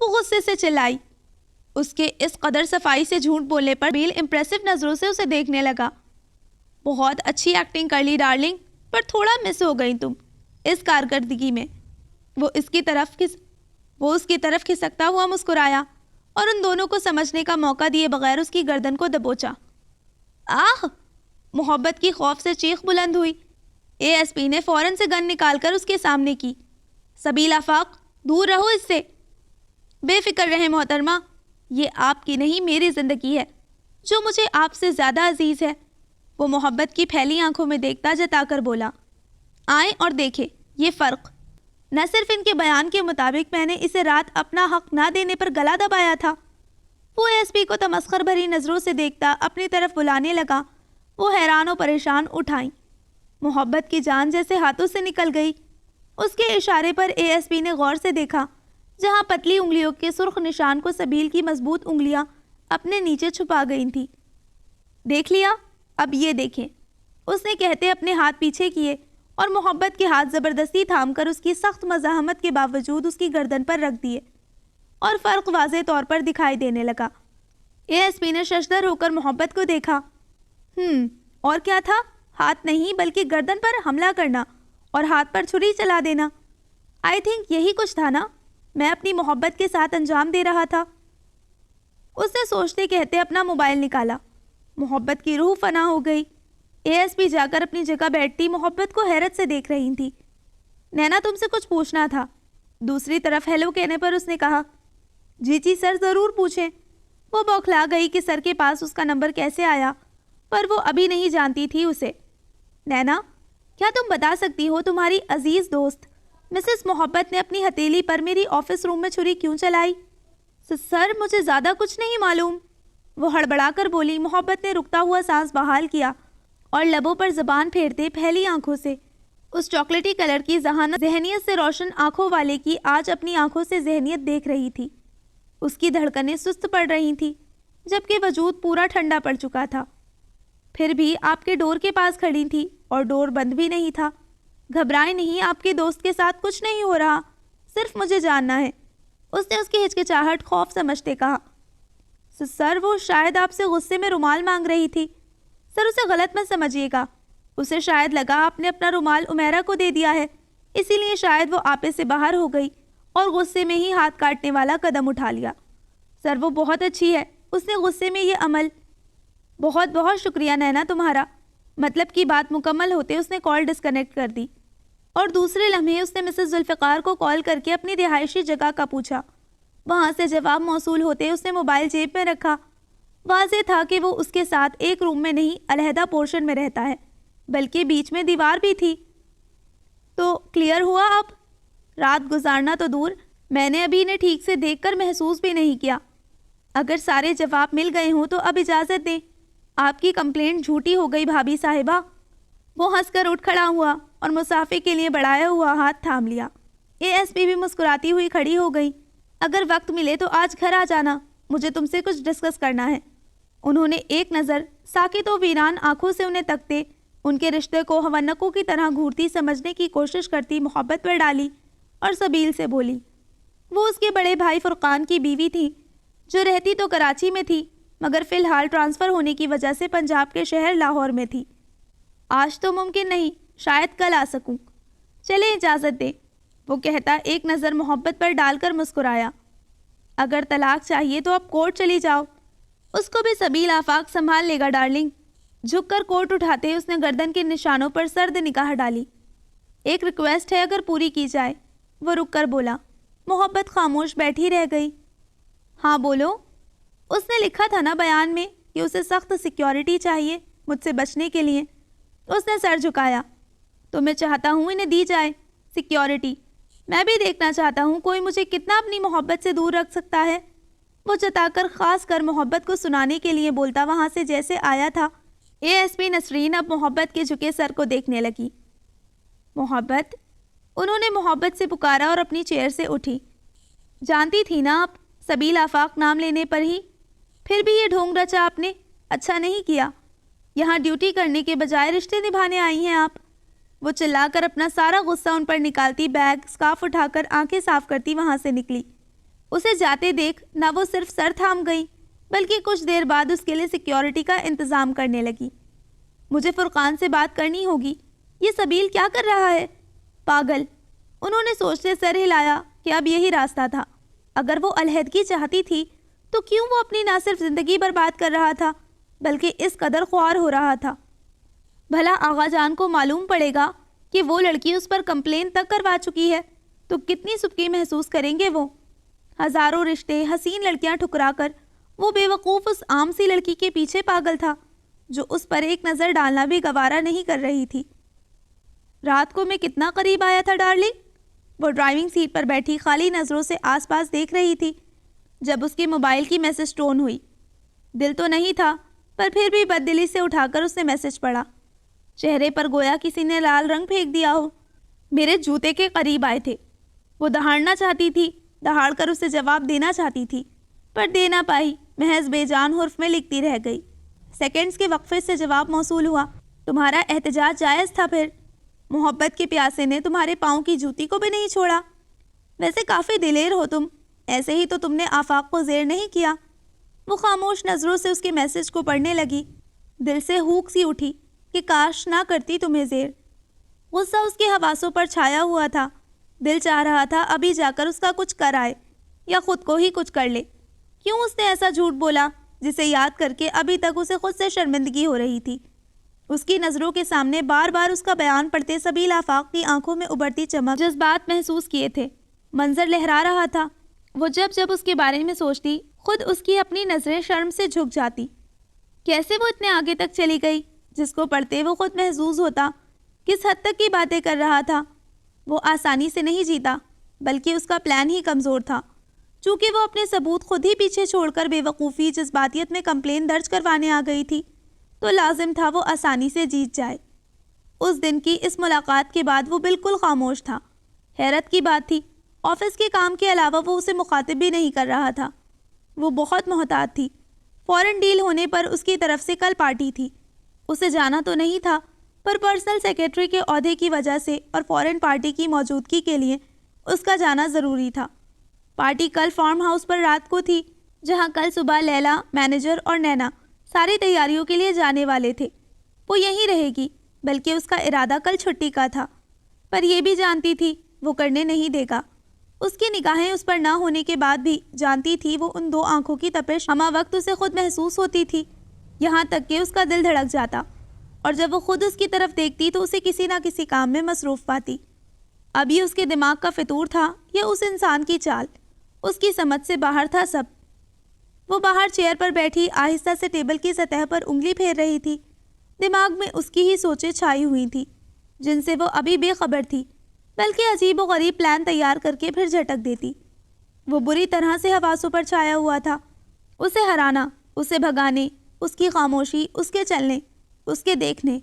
وہ غصے سے چلائی۔ اس کے اس قدر صفائی سے جھوٹ بولنے پر بیل امپریسو نظروں سے اسے دیکھنے لگا۔ بہت اچھی ایکٹنگ کر لی ڈارلنگ، پر تھوڑا مس ہو گئی تم اس کارکردگی میں۔ وہ اس کی طرف کھسکتا ہوا مسکرایا اور ان دونوں کو سمجھنے کا موقع دیے بغیر اس کی گردن کو دبوچا۔ آہ! محبت کی خوف سے چیخ بلند ہوئی۔ اے ایس پی نے فوراً سے گن نکال کر اس کے سامنے کی۔ سبیل آفاق، دور رہو اس سے۔ بے فکر رہے محترمہ، یہ آپ کی نہیں میری زندگی ہے جو مجھے آپ سے زیادہ عزیز ہے۔ وہ محبت کی پھیلی آنکھوں میں دیکھتا جتا کر بولا۔ آئیں اور دیکھیں یہ فرق۔ نہ صرف ان کے بیان کے مطابق میں نے اسے رات اپنا حق نہ دینے پر گلا دبایا تھا۔ وہ ایس پی کو تمسخر بھری نظروں سے دیکھتا اپنی طرف بلانے لگا۔ وہ حیران و پریشان اٹھائیں۔ محبت کی جان جیسے ہاتھوں سے نکل گئی۔ اس کے اشارے پر اے ایس پی نے غور سے دیکھا، جہاں پتلی انگلیوں کے سرخ نشان کو سبیل کی مضبوط انگلیاں اپنے نیچے چھپا گئی تھیں۔ دیکھ لیا؟ اب یہ دیکھیں، اس نے کہتے اپنے ہاتھ پیچھے کیے اور محبت کے ہاتھ زبردستی تھام کر اس کی سخت مزاحمت کے باوجود اس کی گردن پر رکھ دیے اور فرق واضح طور پر دکھائی دینے لگا۔ اے ایس پی نے ششدر ہو کر محبت کو دیکھا۔ اور کیا تھا؟ ہاتھ نہیں بلکہ گردن پر حملہ کرنا اور ہاتھ پر چھری چلا دینا۔ آئی تھنک یہی کچھ تھا نا میں اپنی محبت کے ساتھ انجام دے رہا تھا۔ اس نے سوچتے کہتے اپنا موبائل نکالا۔ محبت کی روح فنا ہو گئی۔ اے ایس پی جا کر اپنی جگہ بیٹھتی محبت کو حیرت سے دیکھ رہی تھی۔ نینا تم سے کچھ پوچھنا تھا۔ دوسری طرف ہیلو کہنے پر اس نے کہا، جی سر ضرور پوچھیں۔ وہ بوکھلا گئی کہ سر کے پاس اس کا نمبر کیسے آیا، پر وہ ابھی نہیں جانتی تھی اسے۔ نینا کیا تم بتا سکتی ہو تمہاری عزیز دوست مسز محبت نے اپنی ہتھیلی پر میری آفس روم میں چھری کیوں چلائی؟ سر مجھے زیادہ کچھ نہیں معلوم، وہ ہڑبڑا کر بولی۔ محبت نے رکتا ہوا سانس بحال کیا اور لبوں پر زبان پھیرتے پھیلی آنکھوں سے اس چاکلیٹی کلر کی ذہنیت سے روشن آنکھوں والے کی آج اپنی آنکھوں سے ذہنیت دیکھ رہی تھی۔ اس کی دھڑکنیں سست پڑ رہی تھیں جبکہ وجود پورا ٹھنڈا پڑ چکا تھا۔ پھر بھی آپ کے ڈور کے پاس کھڑی تھی اور ڈور بند بھی نہیں تھا۔ گھبرائیں نہیں، آپ کے دوست کے ساتھ کچھ نہیں ہو رہا، صرف مجھے جاننا ہے۔ اس نے اس کی ہچکچاہٹ خوف سمجھتے کہا۔ سر وہ شاید آپ سے غصے میں رومال مانگ رہی تھی۔ سر اسے غلط مت سمجھیے گا، اسے شاید لگا آپ نے اپنا رومال امیرا کو دے دیا ہے، اسی لیے شاید وہ آپے سے باہر ہو گئی اور غصے میں ہی ہاتھ کاٹنے والا قدم اٹھا لیا۔ سر وہ بہت اچھی ہے، اس نے غصے میں یہ عمل۔ بہت بہت شکریہ نینا تمہارا۔ مطلب کی بات مکمل ہوتے اس نے کال ڈسکنیکٹ کر دی اور دوسرے لمحے اس نے مسز ذوالفقار کو کال کر کے اپنی رہائشی جگہ کا پوچھا۔ وہاں سے جواب موصول ہوتے اس نے موبائل جیب میں رکھا۔ واضح تھا کہ وہ اس کے ساتھ ایک روم میں نہیں علیحدہ پورشن میں رہتا ہے، بلکہ بیچ میں دیوار بھی تھی۔ تو کلیئر ہوا اب؟ رات گزارنا تو دور، میں نے ابھی انہیں ٹھیک سے دیکھ کر محسوس بھی نہیں کیا۔ اگر سارے جواب مل گئے ہوں تو اب اجازت دیں، آپ کی کمپلینٹ جھوٹی ہو گئی بھابھی صاحبہ۔ وہ ہنس کر اٹھ کھڑا ہوا اور مسافے کے لیے بڑھایا ہوا ہاتھ تھام لیا۔ اے ایس پی بھی مسکراتی ہوئی کھڑی ہو گئی۔ اگر وقت ملے تو آج گھر آ جانا، مجھے تم سے کچھ ڈسکس کرنا ہے۔ انہوں نے ایک نظر ساکت و ویران آنکھوں سے انہیں تکتے ان کے رشتے کو ہونکوں کی طرح گھورتی سمجھنے کی کوشش کرتی محبت پر ڈالی اور سبیل سے بولی۔ وہ اس کے بڑے بھائی فرقان کی بیوی تھی جو رہتی تو کراچی میں تھی مگر فی الحال ٹرانسفر ہونے کی وجہ سے پنجاب کے شہر لاہور میں تھی۔ آج تو ممکن نہیں، شاید کل آ سکوں، چلیں اجازت دیں، وہ کہتا ایک نظر محبت پر ڈال کر مسکرایا۔ اگر طلاق چاہیے تو اب کورٹ چلی جاؤ، اس کو بھی سبیل آفاق سنبھال لے گا ڈارلنگ۔ جھک کر کوٹ اٹھاتے اس نے گردن کے نشانوں پر سرد نگاہ ڈالی۔ ایک ریکویسٹ ہے اگر پوری کی جائے، وہ رک کر بولا۔ محبت خاموش بیٹھی رہ گئی۔ ہاں بولو۔ اس نے لکھا تھا نا بیان میں کہ اسے سخت سیکیورٹی چاہیے مجھ سے بچنے کے لیے۔ اس نے سر جھکایا۔ تو میں چاہتا ہوں انہیں دی جائے سیکیورٹی۔ میں بھی دیکھنا چاہتا ہوں کوئی مجھے کتنا اپنی محبت سے دور رکھ سکتا ہے۔ وہ جتا کر خاص کر محبت کو سنانے کے لیے بولتا وہاں سے جیسے آیا تھا۔ اے ایس پی نسرین اب محبت کے جھکے سر کو دیکھنے لگی۔ محبت؟ انہوں نے محبت سے پکارا اور اپنی چیئر سے اٹھی۔ جانتی تھی نا آپ، سبیل آفاق نام لینے پر ہی۔ پھر بھی یہ ڈھونگ رچا آپ نے، اچھا نہیں کیا۔ یہاں ڈیوٹی کرنے کے بجائے رشتے نبھانے آئی ہیں آپ۔ وہ چلا کر اپنا سارا غصہ ان پر نکالتی بیگ اسکارف اٹھا کر آنکھیں صاف کرتی وہاں سے نکلی۔ اسے جاتے دیکھ نہ وہ صرف سر تھام گئی بلکہ کچھ دیر بعد اس کے لیے سیکیورٹی کا انتظام کرنے لگی۔ مجھے فرقان سے بات کرنی ہوگی، یہ سبیل کیا کر رہا ہے؟ پاگل! انہوں نے سوچتے سر ہلایا کہ اب یہی راستہ تھا۔ اگر وہ علیحدگی چاہتی تھی تو کیوں وہ اپنی نہ صرف زندگی برباد کر رہا تھا بلکہ اس قدر خوار ہو رہا تھا؟ بھلا آغا جان کو معلوم پڑے گا کہ وہ لڑکی اس پر کمپلین تک کروا چکی ہے تو کتنی سبکی محسوس کریں گے وہ؟ ہزاروں رشتے، حسین لڑکیاں ٹھکرا کر وہ بے وقوف اس عام سی لڑکی کے پیچھے پاگل تھا جو اس پر ایک نظر ڈالنا بھی گوارا نہیں کر رہی تھی۔ رات کو میں کتنا قریب آیا تھا ڈارلنگ؟ وہ ڈرائیونگ سیٹ پر بیٹھی خالی نظروں سے آس پاس دیکھ رہی تھی جب اس کے موبائل کی میسج ٹون ہوئی۔ دل تو نہیں تھا پر پھر بھی بد دلی سے اٹھا کر اس نے میسج پڑھا۔ چہرے پر گویا کسی نے لال رنگ پھینک دیا ہو۔ میرے جوتے کے قریب آئے تھے۔ وہ دہاڑنا چاہتی تھی، دہاڑ کر اسے جواب دینا چاہتی تھی پر دے نہ پائی، محض بے جان حرف میں لکھتی رہ گئی۔ سیکنڈز کے وقفے سے جواب موصول ہوا۔ تمہارا احتجاج جائز تھا پھر۔ محبت کے پیاسے نے تمہارے پاؤں کی جوتی کو بھی نہیں چھوڑا۔ ویسے کافی دلیر ہو تم، ایسے ہی تو تم نے آفاق کو زیر نہیں کیا۔ وہ خاموش نظروں سے اس کے میسج کو پڑھنے لگی۔ دل سے ہوک سی اٹھی کہ کاش نہ کرتی تمہیں زیر۔ غصہ اس کے حواسوں پر چھایا ہوا تھا۔ دل چاہ رہا تھا ابھی جا کر اس کا کچھ کر آئے یا خود کو ہی کچھ کر لے۔ کیوں اس نے ایسا جھوٹ بولا جسے یاد کر کے ابھی تک اسے خود سے شرمندگی ہو رہی تھی؟ اس کی نظروں کے سامنے بار بار اس کا بیان پڑھتے سبیل آفاق کی آنکھوں میں ابھرتی چمک، جذبات محسوس کیے تھے۔ منظر لہرا رہا تھا۔ وہ جب اس کے بارے میں سوچتی خود اس کی اپنی نظریں شرم سے جھک جاتی۔ کیسے وہ اتنے آگے تک چلی گئی جس کو پڑھتے وہ خود محظوظ ہوتا؟ کس حد تک کی باتیں کر رہا تھا؟ وہ آسانی سے نہیں جیتا بلکہ اس کا پلان ہی کمزور تھا۔ چونکہ وہ اپنے ثبوت خود ہی پیچھے چھوڑ کر بے وقوفی جذباتیت میں کمپلین درج کروانے آ گئی تھی تو لازم تھا وہ آسانی سے جیت جائے۔ اس دن کی اس ملاقات کے بعد وہ بالکل خاموش تھا۔ حیرت کی بات تھی، آفس کے کام کے علاوہ وہ اسے مخاطب بھی نہیں کر رہا تھا۔ وہ بہت محتاط تھی۔ فورن ڈیل ہونے پر اس کی طرف سے کل پارٹی تھی۔ اسے جانا تو نہیں تھا پر پرسنل سیکرٹری کے عہدے کی وجہ سے اور فورن پارٹی کی موجودگی کے لیے اس کا جانا ضروری تھا۔ پارٹی کل فارم ہاؤس پر رات کو تھی جہاں کل صبح لیلا، مینیجر اور نینا ساری تیاریوں کے لیے جانے والے تھے۔ وہ یہیں رہے گی بلکہ اس کا ارادہ کل چھٹی کا تھا پر یہ بھی جانتی تھی وہ کرنے نہیں دے گا۔ اس کی نگاہیں اس پر نہ ہونے کے بعد بھی جانتی تھی وہ ان دو آنکھوں کی تپش ہمہ وقت اسے خود محسوس ہوتی تھی، یہاں تک کہ اس کا دل دھڑک جاتا اور جب وہ خود اس کی طرف دیکھتی تو اسے کسی نہ کسی کام میں مصروف پاتی۔ اب یہ اس کے دماغ کا فطور تھا یا اس انسان کی چال؟ اس کی سمجھ سے باہر تھا سب۔ وہ باہر چیئر پر بیٹھی آہستہ سے ٹیبل کی سطح پر انگلی پھیر رہی تھی۔ دماغ میں اس کی ہی سوچیں چھائی ہوئی تھیں جن سے وہ ابھی بے خبر تھی، بلکہ عجیب و غریب پلان تیار کر کے پھر جھٹک دیتی۔ وہ بری طرح سے حواسوں پر چھایا ہوا تھا۔ اسے ہرانا، اسے بھگانے، اس کی خاموشی، اس کے چلنے، اس کے دیکھنے،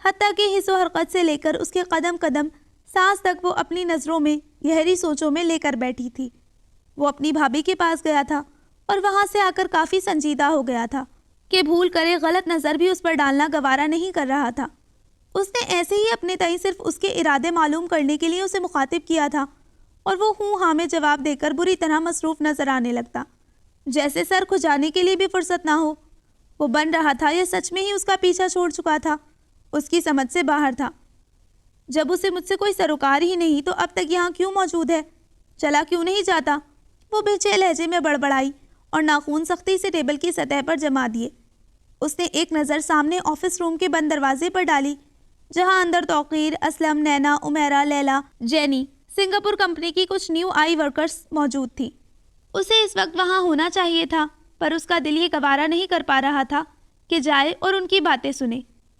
حتیٰ کہ حس و حرکت سے لے کر اس کے قدم قدم سانس تک وہ اپنی نظروں میں گہری سوچوں میں لے کر بیٹھی تھی۔ وہ اپنی بھابھی کے پاس گیا تھا اور وہاں سے آ کر کافی سنجیدہ ہو گیا تھا کہ بھول کرے غلط نظر بھی اس پر ڈالنا گوارا نہیں کر رہا تھا۔ اس نے ایسے ہی اپنے تئیں صرف اس کے ارادے معلوم کرنے کے لیے اسے مخاطب کیا تھا اور وہ ہوں ہاں میں جواب دے کر بری طرح مصروف نظر آنے لگتا، جیسے سر کھجانے کے لیے بھی فرصت نہ ہو۔ وہ بن رہا تھا یا سچ میں ہی اس کا پیچھا چھوڑ چکا تھا، اس کی سمجھ سے باہر تھا۔ جب اسے مجھ سے کوئی سروکار ہی نہیں تو اب تک یہاں کیوں موجود ہے؟ چلا کیوں نہیں جاتا؟ وہ بھیچے لہجے میں بڑبڑائی اور ناخون سختی سے ٹیبل کی سطح پر جما دیے۔ اس نے ایک نظر سامنے آفس روم کے بند دروازے پر ڈالی جہاں اندر توقیر، اسلم، نینا، امیرا، لیلا، جینی، سنگاپور کمپنی کی کچھ نیو آئی ورکرز موجود تھی۔ اسے اس وقت وہاں ہونا چاہیے تھا پر اس کا دل یہ گوارا نہیں کر پا رہا تھا کہ جائے اور ان کی باتیں سنے،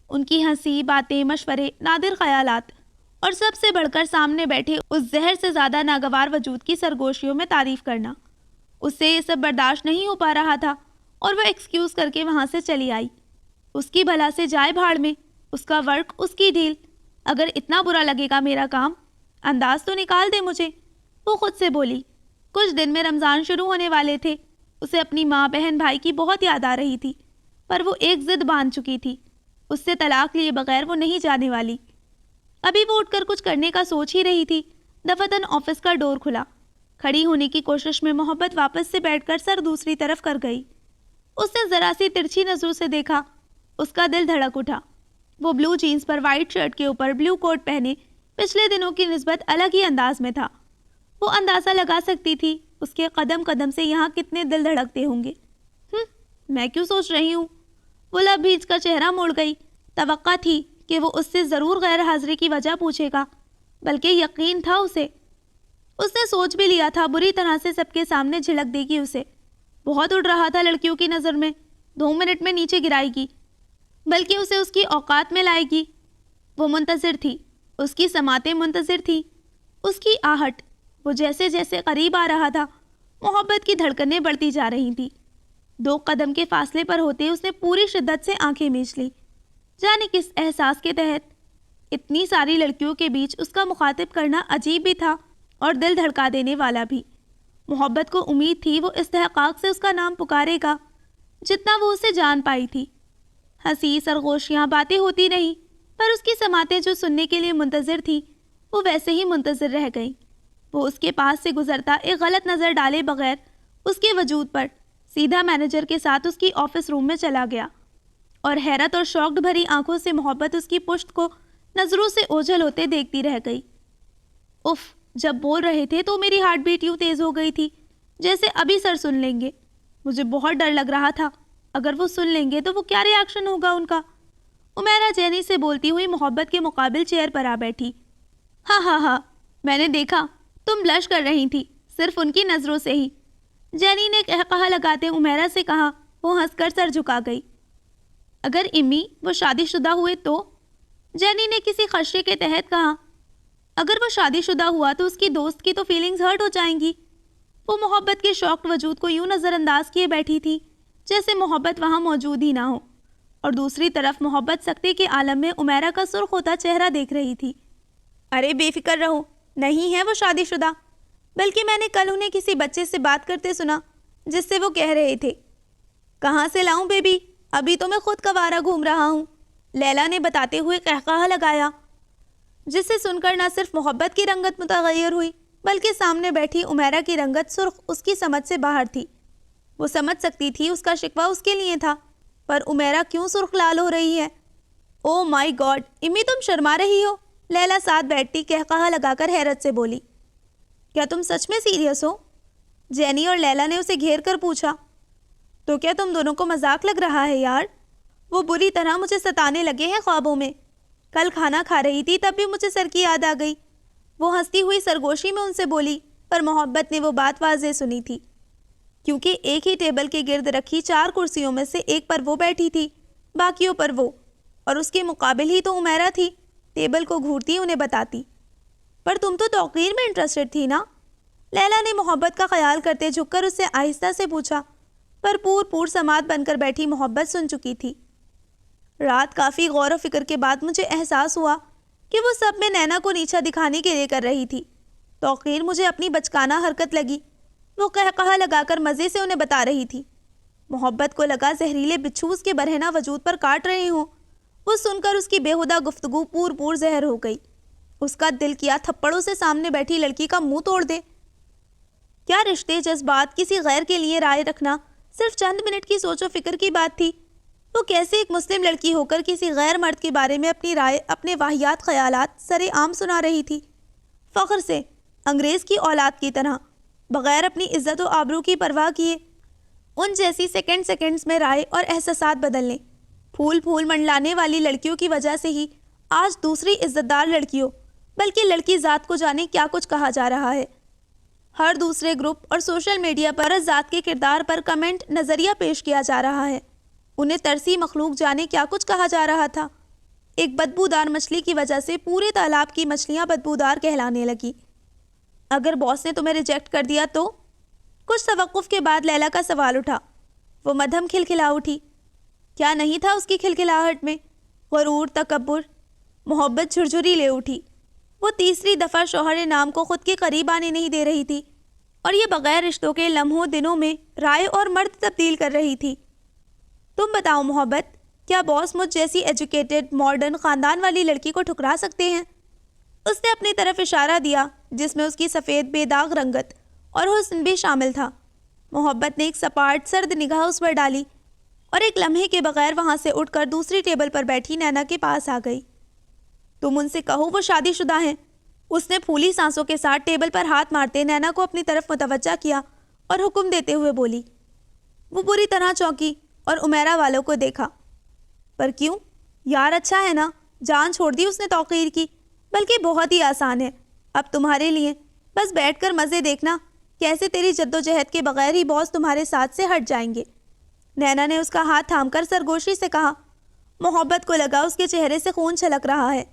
ان کی ہنسی، باتیں، مشورے، نادر خیالات اور سب سے بڑھ کر سامنے بیٹھے اس زہر سے زیادہ ناگوار وجود کی سرگوشیوں میں تعریف کرنا۔ اس سے یہ سب برداشت نہیں ہو پا رہا تھا اور وہ ایکسکیوز کر کے وہاں سے چلی آئی۔ اس کی بھلا سے جائے بھاڑ میں، اس کا ورک، اس کی ڈیل۔ اگر اتنا برا لگے گا میرا کام، انداز تو نکال دے مجھے۔ وہ خود سے بولی۔ کچھ دن میں رمضان شروع ہونے والے تھے۔ اسے اپنی ماں، بہن، بھائی کی بہت یاد آ رہی تھی، پر وہ ایک ضد باندھ چکی تھی، اس سے طلاق لیے بغیر وہ نہیں جانے والی۔ ابھی وہ اٹھ کر کچھ کرنے کا سوچ ہی رہی تھی، دفتن آفس کا ڈور کھلا۔ کھڑی ہونے کی کوشش میں محبت واپس سے بیٹھ کر سر دوسری طرف کر گئی۔ اس نے ذرا سی ترچھی نظروں سے دیکھا، اس کا دل دھڑک اٹھا۔ وہ بلو جینز پر وائٹ شرٹ کے اوپر بلو کوٹ پہنے پچھلے دنوں کی نسبت الگ ہی انداز میں تھا۔ وہ اندازہ لگا سکتی تھی اس کے قدم قدم سے یہاں کتنے دل دھڑکتے ہوں گے۔ میں کیوں سوچ رہی ہوں؟ وہ لب بھیج کر چہرہ موڑ گئی۔ توقع تھی کہ وہ اس سے ضرور غیر حاضری کی وجہ پوچھے گا، بلکہ یقین تھا اسے۔ اس نے سوچ بھی لیا تھا بری طرح سے سب کے سامنے جھلک دے گی اسے۔ بہت اڑ رہا تھا لڑکیوں کی نظر میں، 2 منٹ میں نیچے گرائے گی، بلکہ اسے اس کی اوقات میں لائے گی۔ وہ منتظر تھی، اس کی سماعتیں منتظر تھی، اس کی آہٹ۔ وہ جیسے جیسے قریب آ رہا تھا، محبت کی دھڑکنیں بڑھتی جا رہی تھیں۔ 2 قدم کے فاصلے پر ہوتے اس نے پوری شدت سے آنکھیں میچ لی۔ جانے کس احساس کے تحت اتنی ساری لڑکیوں کے بیچ اس کا مخاطب کرنا عجیب بھی تھا اور دل دھڑکا دینے والا بھی۔ محبت کو امید تھی وہ استحقاق سے اس کا نام پکارے گا، جتنا وہ اسے جان پائی تھی۔ ہنسی، سرگوشیاں، باتیں ہوتی رہیں، پر اس کی سماعتیں جو سننے کے لیے منتظر تھی وہ ویسے ہی منتظر رہ گئیں۔ وہ اس کے پاس سے گزرتا ایک غلط نظر ڈالے بغیر اس کے وجود پر سیدھا مینیجر کے ساتھ اس کی آفس روم میں چلا گیا، اور حیرت اور شوق بھری آنکھوں سے محبت اس کی پشت کو نظروں سے اوجھل ہوتے دیکھتی رہ گئی۔ اف، جب بول رہے تھے تو میری ہارٹ بیٹ یوں تیز ہو گئی تھی جیسے ابھی سر سن لیں گے۔ مجھے بہت ڈر لگ رہا تھا، اگر وہ سن لیں گے تو وہ کیا ری ایکشن ہوگا ان کا۔ عمیرہ جینی سے بولتی ہوئی محبت کے مقابل چیئر پر آ بیٹھی۔ ہاں، میں نے دیکھا تم بلش کر رہی تھی، صرف ان کی نظروں سے ہی۔ جینی نے قہقہہ لگاتے عمیرہ سے کہا۔ وہ ہنس کر سر جھکا گئی۔ اگر امی وہ شادی شدہ ہوئے تو؟ جینی نے کسی خدشے کے تحت کہا۔ اگر وہ شادی شدہ ہوا تو اس کی دوست کی تو فیلنگز ہرٹ ہو جائیں گی۔ وہ محبت کے شوق وجود کو یوں نظر انداز کیے بیٹھی تھی جیسے محبت وہاں موجود ہی نہ ہو، اور دوسری طرف محبت سکتے کے عالم میں عمیرہ کا سرخ ہوتا چہرہ دیکھ رہی تھی۔ ارے بے فکر رہو، نہیں ہے وہ شادی شدہ، بلکہ میں نے کل انہیں کسی بچے سے بات کرتے سنا جس سے وہ کہہ رہے تھے۔ کہاں سے لاؤں بیبی، ابھی تو میں خود کوارا گھوم رہا ہوں، لیلا نے بتاتے ہوئے قہقہہ لگایا، جس سے سن کر نہ صرف محبت کی رنگت متغیر ہوئی بلکہ سامنے بیٹھی عمیرہ کی رنگت سرخ اس کی سمجھ سے باہر تھی۔ وہ سمجھ سکتی تھی اس کا شکوہ اس کے لیے تھا، پر عمیرہ کیوں سرخ لال ہو رہی ہے؟ او مائی گاڈ، امی تم شرما رہی ہو، لیلا ساتھ بیٹھتی قہقہہ لگا کر حیرت سے بولی۔ کیا تم سچ میں سیریس ہو؟ جینی اور لیلا نے اسے گھیر کر پوچھا۔ تو کیا تم دونوں کو مذاق لگ رہا ہے یار؟ وہ بری طرح مجھے ستانے لگے ہیں خوابوں میں۔ کل کھانا کھا رہی تھی تب بھی مجھے سر کی یاد آ گئی۔ وہ ہنستی ہوئی سرگوشی میں ان سے بولی، پر محبت نے وہ بات واضح سنی تھی، کیونکہ ایک ہی ٹیبل کے گرد رکھی 4 کرسیوں میں سے ایک پر وہ بیٹھی تھی، باقیوں پر وہ، اور اس کے مقابل ہی تو عمیرہ تھی۔ ٹیبل کو گھورتی انہیں بتاتی، پر تم تو توقیر میں انٹرسٹڈ تھی نا؟ لیلا نے محبت کا خیال کرتے جھک کر اس سے آہستہ سے پوچھا، پر پور سماعت بن کر بیٹھی محبت سن چکی تھی۔ رات کافی غور و فکر کے بعد مجھے احساس ہوا کہ وہ سب میں نینا کو نیچا دکھانے کے لیے کر رہی تھی۔ توقیر مجھے اپنی بچکانہ حرکت لگی۔ وہ قہقہہ لگا کر مزے سے انہیں بتا رہی تھی۔ محبت کو لگا زہریلے بچھو اس کے برہنہ وجود پر کاٹ رہے ہوں۔ وہ سن کر اس کی بےہودہ گفتگو پور زہر ہو گئی۔ اس کا دل کیا تھپڑوں سے سامنے بیٹھی لڑکی کا منہ توڑ دے۔ کیا رشتے، جذبات، کسی غیر کے لیے رائے رکھنا صرف چند منٹ کی سوچ و فکر کی بات تھی؟ وہ کیسے ایک مسلم لڑکی ہو کر کسی غیر مرد کے بارے میں اپنی رائے، اپنے واہیات خیالات سرے عام سنا رہی تھی، فخر سے، انگریز کی اولاد کی طرح، بغیر اپنی عزت و آبرو کی پرواہ کیے۔ ان جیسی سیکنڈز میں رائے اور احساسات بدلنے، پھول منڈلانے والی لڑکیوں کی وجہ سے ہی آج دوسری عزت دار لڑکیوں، بلکہ لڑکی ذات کو جانے کیا کچھ کہا جا رہا ہے۔ ہر دوسرے گروپ اور سوشل میڈیا پر اس ذات کے کردار پر کمنٹ، نظریہ پیش کیا جا رہا ہے۔ انہیں ترسی مخلوق جانے کیا کچھ کہا جا رہا تھا۔ ایک بدبودار مچھلی کی وجہ سے پورے تالاب کی مچھلیاں بدبودار کہلانے لگی۔ اگر باس نے تمہیں ریجیکٹ کر دیا تو؟ کچھ توقف کے بعد لیلا کا سوال اٹھا۔ وہ مدھم کھلکھلا اٹھی۔ کیا نہیں تھا اس کی کھلکھلاہٹ میں؟ غرور، تکبر؟ محبت جھرجھری لے اٹھی۔ وہ تیسری دفعہ شوہر نام کو خود کے قریب آنے نہیں دے رہی تھی اور یہ بغیر رشتوں کے لمحوں دنوں میں رائے اور مرد تبدیل کر رہی تھی۔ تم بتاؤ محبت، کیا باس مجھ جیسی ایجوکیٹڈ ماڈرن خاندان والی لڑکی کو ٹھکرا سکتے ہیں؟ اس نے اپنی طرف اشارہ دیا جس میں اس کی سفید بے داغ رنگت اور حسن بھی شامل تھا۔ محبت نے ایک سپاٹ سرد نگاہ اس پر ڈالی اور ایک لمحے کے بغیر وہاں سے اٹھ کر دوسری ٹیبل پر بیٹھی نینا کے پاس آ گئی۔ تم ان سے کہو وہ شادی شدہ ہیں۔ اس نے پھولی سانسوں کے ساتھ ٹیبل پر ہاتھ مارتے نینا کو اپنی طرف متوجہ کیا اور حکم دیتے ہوئے بولی۔ وہ بری طرح چونکی اور امیرا والوں کو دیکھا۔ پر کیوں؟ یار اچھا ہے نا، جان چھوڑ دی اس نے توقیر کی۔ بلکہ بہت ہی آسان ہے اب تمہارے لیے، بس بیٹھ کر مزے دیکھنا کیسے تیری جدوجہد کے بغیر ہی باس تمہارے ساتھ سے ہٹ جائیں گے۔ نینا نے اس کا ہاتھ تھام کر سرگوشی سے کہا۔ محبت کو لگا اس کے چہرے سے خون چھلک رہا ہے۔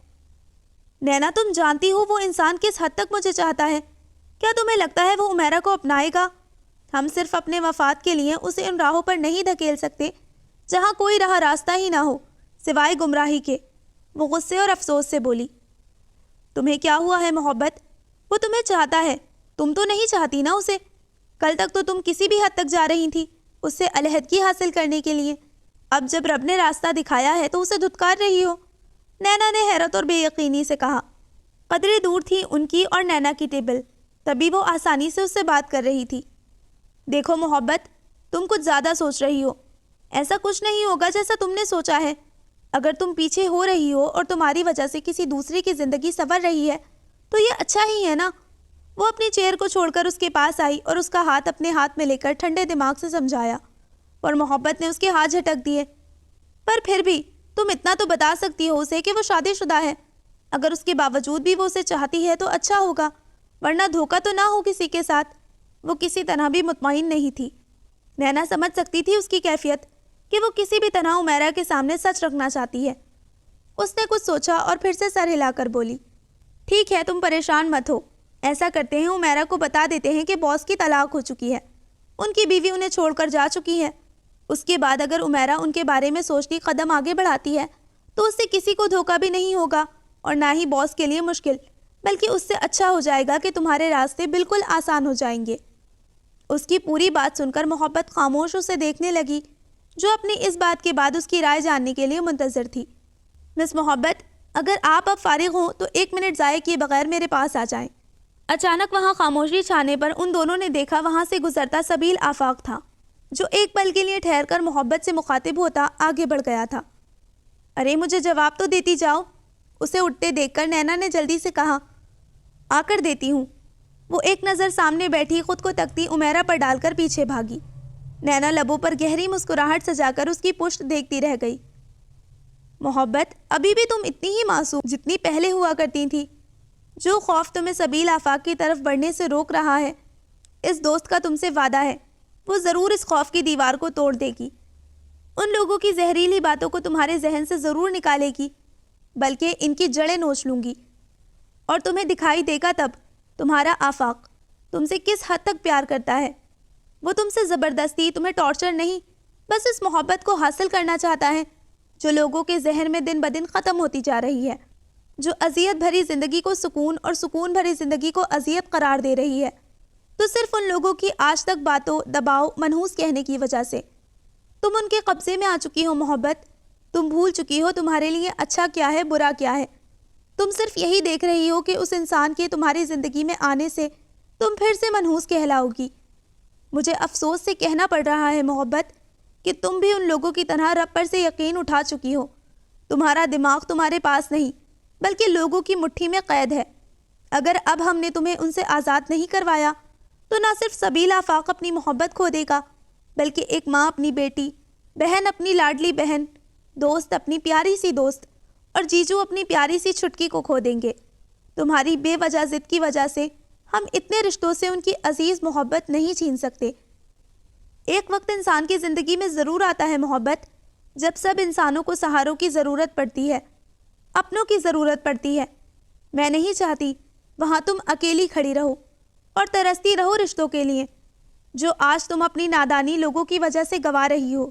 نینا تم جانتی ہو وہ انسان کس حد تک مجھے چاہتا ہے؟ کیا تمہیں لگتا ہے وہ امیرا کو اپنائے گا؟ ہم صرف اپنے مفاد کے لیے اسے ان راہوں پر نہیں دھکیل سکتے جہاں کوئی راہ راستہ ہی نہ ہو سوائے گمراہی کے۔ وہ غصے اور افسوس سے بولی۔ تمہیں کیا ہوا ہے محبت؟ وہ تمہیں چاہتا ہے، تم تو نہیں چاہتی نا اسے۔ کل تک تو تم کسی بھی حد تک جا رہی تھی اس سے علیحدگی حاصل کرنے کے لیے، اب جب رب نے راستہ دکھایا ہے تو اسے دھتکار رہی ہو۔ نینا نے حیرت اور بے یقینی سے کہا۔ قدرے دور تھی ان کی اور نینا کی ٹیبل، تبھی وہ آسانی سے اس سے بات کر رہی تھی۔ دیکھو محبت، تم کچھ زیادہ سوچ رہی ہو۔ ایسا کچھ نہیں ہوگا جیسا تم نے سوچا ہے۔ اگر تم پیچھے ہو رہی ہو اور تمہاری وجہ سے کسی دوسرے کی زندگی سنور رہی ہے تو یہ اچھا ہی ہے نا۔ وہ اپنی چیئر کو چھوڑ کر اس کے پاس آئی اور اس کا ہاتھ اپنے ہاتھ میں لے کر ٹھنڈے دماغ سے سمجھایا، اور محبت نے اس کے ہاتھ جھٹک دیے۔ پر پھر بھی تم اتنا تو بتا سکتی ہو اسے کہ وہ شادی شدہ ہے۔ اگر اس کے باوجود بھی وہ اسے چاہتی ہے تو اچھا ہوگا، ورنہ دھوکہ تو نہ ہو کسی کے ساتھ۔ وہ کسی طرح بھی مطمئن نہیں تھی۔ نینا سمجھ سکتی تھی اس کی کیفیت کہ وہ کسی بھی طرح امیرا کے سامنے سچ رکھنا چاہتی ہے۔ اس نے کچھ سوچا اور پھر سے سر ہلا کر بولی، ٹھیک ہے تم پریشان مت ہو، ایسا کرتے ہیں امیرا کو بتا دیتے ہیں کہ باس کی طلاق ہو چکی ہے، ان کی بیوی انہیں چھوڑ کر جا چکی ہے۔ اس کے بعد اگر امیرا ان کے بارے میں سوچتی قدم آگے بڑھاتی ہے تو اس سے کسی کو دھوکہ بھی نہیں ہوگا اور نہ ہی باس کے لیے مشکل، بلکہ اس سے اچھا ہو جائے گا کہ تمہارے راستے بالکل آسان ہو جائیں گے۔ اس کی پوری بات سن کر محبت خاموش اسے دیکھنے لگی، جو اپنی اس بات کے بعد اس کی رائے جاننے کے لیے منتظر تھی۔ مس محبت، اگر آپ اب فارغ ہوں تو 1 منٹ ضائع کیے بغیر میرے پاس آ جائیں۔ اچانک وہاں خاموشی چھانے پر ان دونوں نے دیکھا وہاں سے گزرتا سبیل آفاق تھا، جو ایک پل کے لیے ٹھہر کر محبت سے مخاطب ہوتا آگے بڑھ گیا تھا۔ ارے مجھے جواب تو دیتی جاؤ، اسے اٹھتے دیکھ کر نینا نے جلدی سے کہا۔ آ کر دیتی ہوں۔ وہ ایک نظر سامنے بیٹھی خود کو تکتی امیرا پر ڈال کر پیچھے بھاگی۔ نینا لبوں پر گہری مسکراہٹ سجا کر اس کی پشت دیکھتی رہ گئی۔ محبت، ابھی بھی تم اتنی ہی معصوم جتنی پہلے ہوا کرتی تھی۔ جو خوف تمہیں سبیل آفاق کی طرف بڑھنے سے روک رہا ہے، اس دوست کا تم سے وعدہ ہے وہ ضرور اس خوف کی دیوار کو توڑ دے گی، ان لوگوں کی زہریلی باتوں کو تمہارے ذہن سے ضرور نکالے گی، بلکہ ان کی جڑیں نوچ لوں گی، اور تمہیں دکھائی دے گا تب تمہارا آفاق تم سے کس حد تک پیار کرتا ہے۔ وہ تم سے زبردستی، تمہیں ٹارچر نہیں، بس اس محبت کو حاصل کرنا چاہتا ہے جو لوگوں کے ذہن میں دن بدن ختم ہوتی جا رہی ہے، جو اذیت بھری زندگی کو سکون اور سکون بھری زندگی کو اذیت قرار دے رہی ہے، تو صرف ان لوگوں کی آج تک باتوں، دباؤ، منحوس کہنے کی وجہ سے۔ تم ان کے قبضے میں آ چکی ہو محبت، تم بھول چکی ہو تمہارے لیے اچھا کیا ہے، برا کیا ہے۔ تم صرف یہی دیکھ رہی ہو کہ اس انسان کے تمہاری زندگی میں آنے سے تم پھر سے منحوس کہلاؤ گی۔ مجھے افسوس سے کہنا پڑ رہا ہے محبت کہ تم بھی ان لوگوں کی طرح رب پر سے یقین اٹھا چکی ہو۔ تمہارا دماغ تمہارے پاس نہیں بلکہ لوگوں کی مٹھی میں قید ہے۔ اگر اب ہم نے تمہیں ان سے آزاد نہیں کروایا تو نہ صرف سبیل آفاق اپنی محبت کھو دے گا، بلکہ ایک ماں اپنی بیٹی، بہن اپنی لاڈلی بہن، دوست اپنی پیاری سی دوست، اور جیجو اپنی پیاری سی چھٹکی کو کھو دیں گے۔ تمہاری بے وجہ ضد کی وجہ سے ہم اتنے رشتوں سے ان کی عزیز محبت نہیں چھین سکتے۔ ایک وقت انسان کی زندگی میں ضرور آتا ہے محبت، جب سب انسانوں کو سہاروں کی ضرورت پڑتی ہے، اپنوں کی ضرورت پڑتی ہے۔ میں نہیں چاہتی وہاں تم اکیلی کھڑی رہو اور ترستی رہو رشتوں کے لیے، جو آج تم اپنی نادانی لوگوں کی وجہ سے گوا رہی ہو۔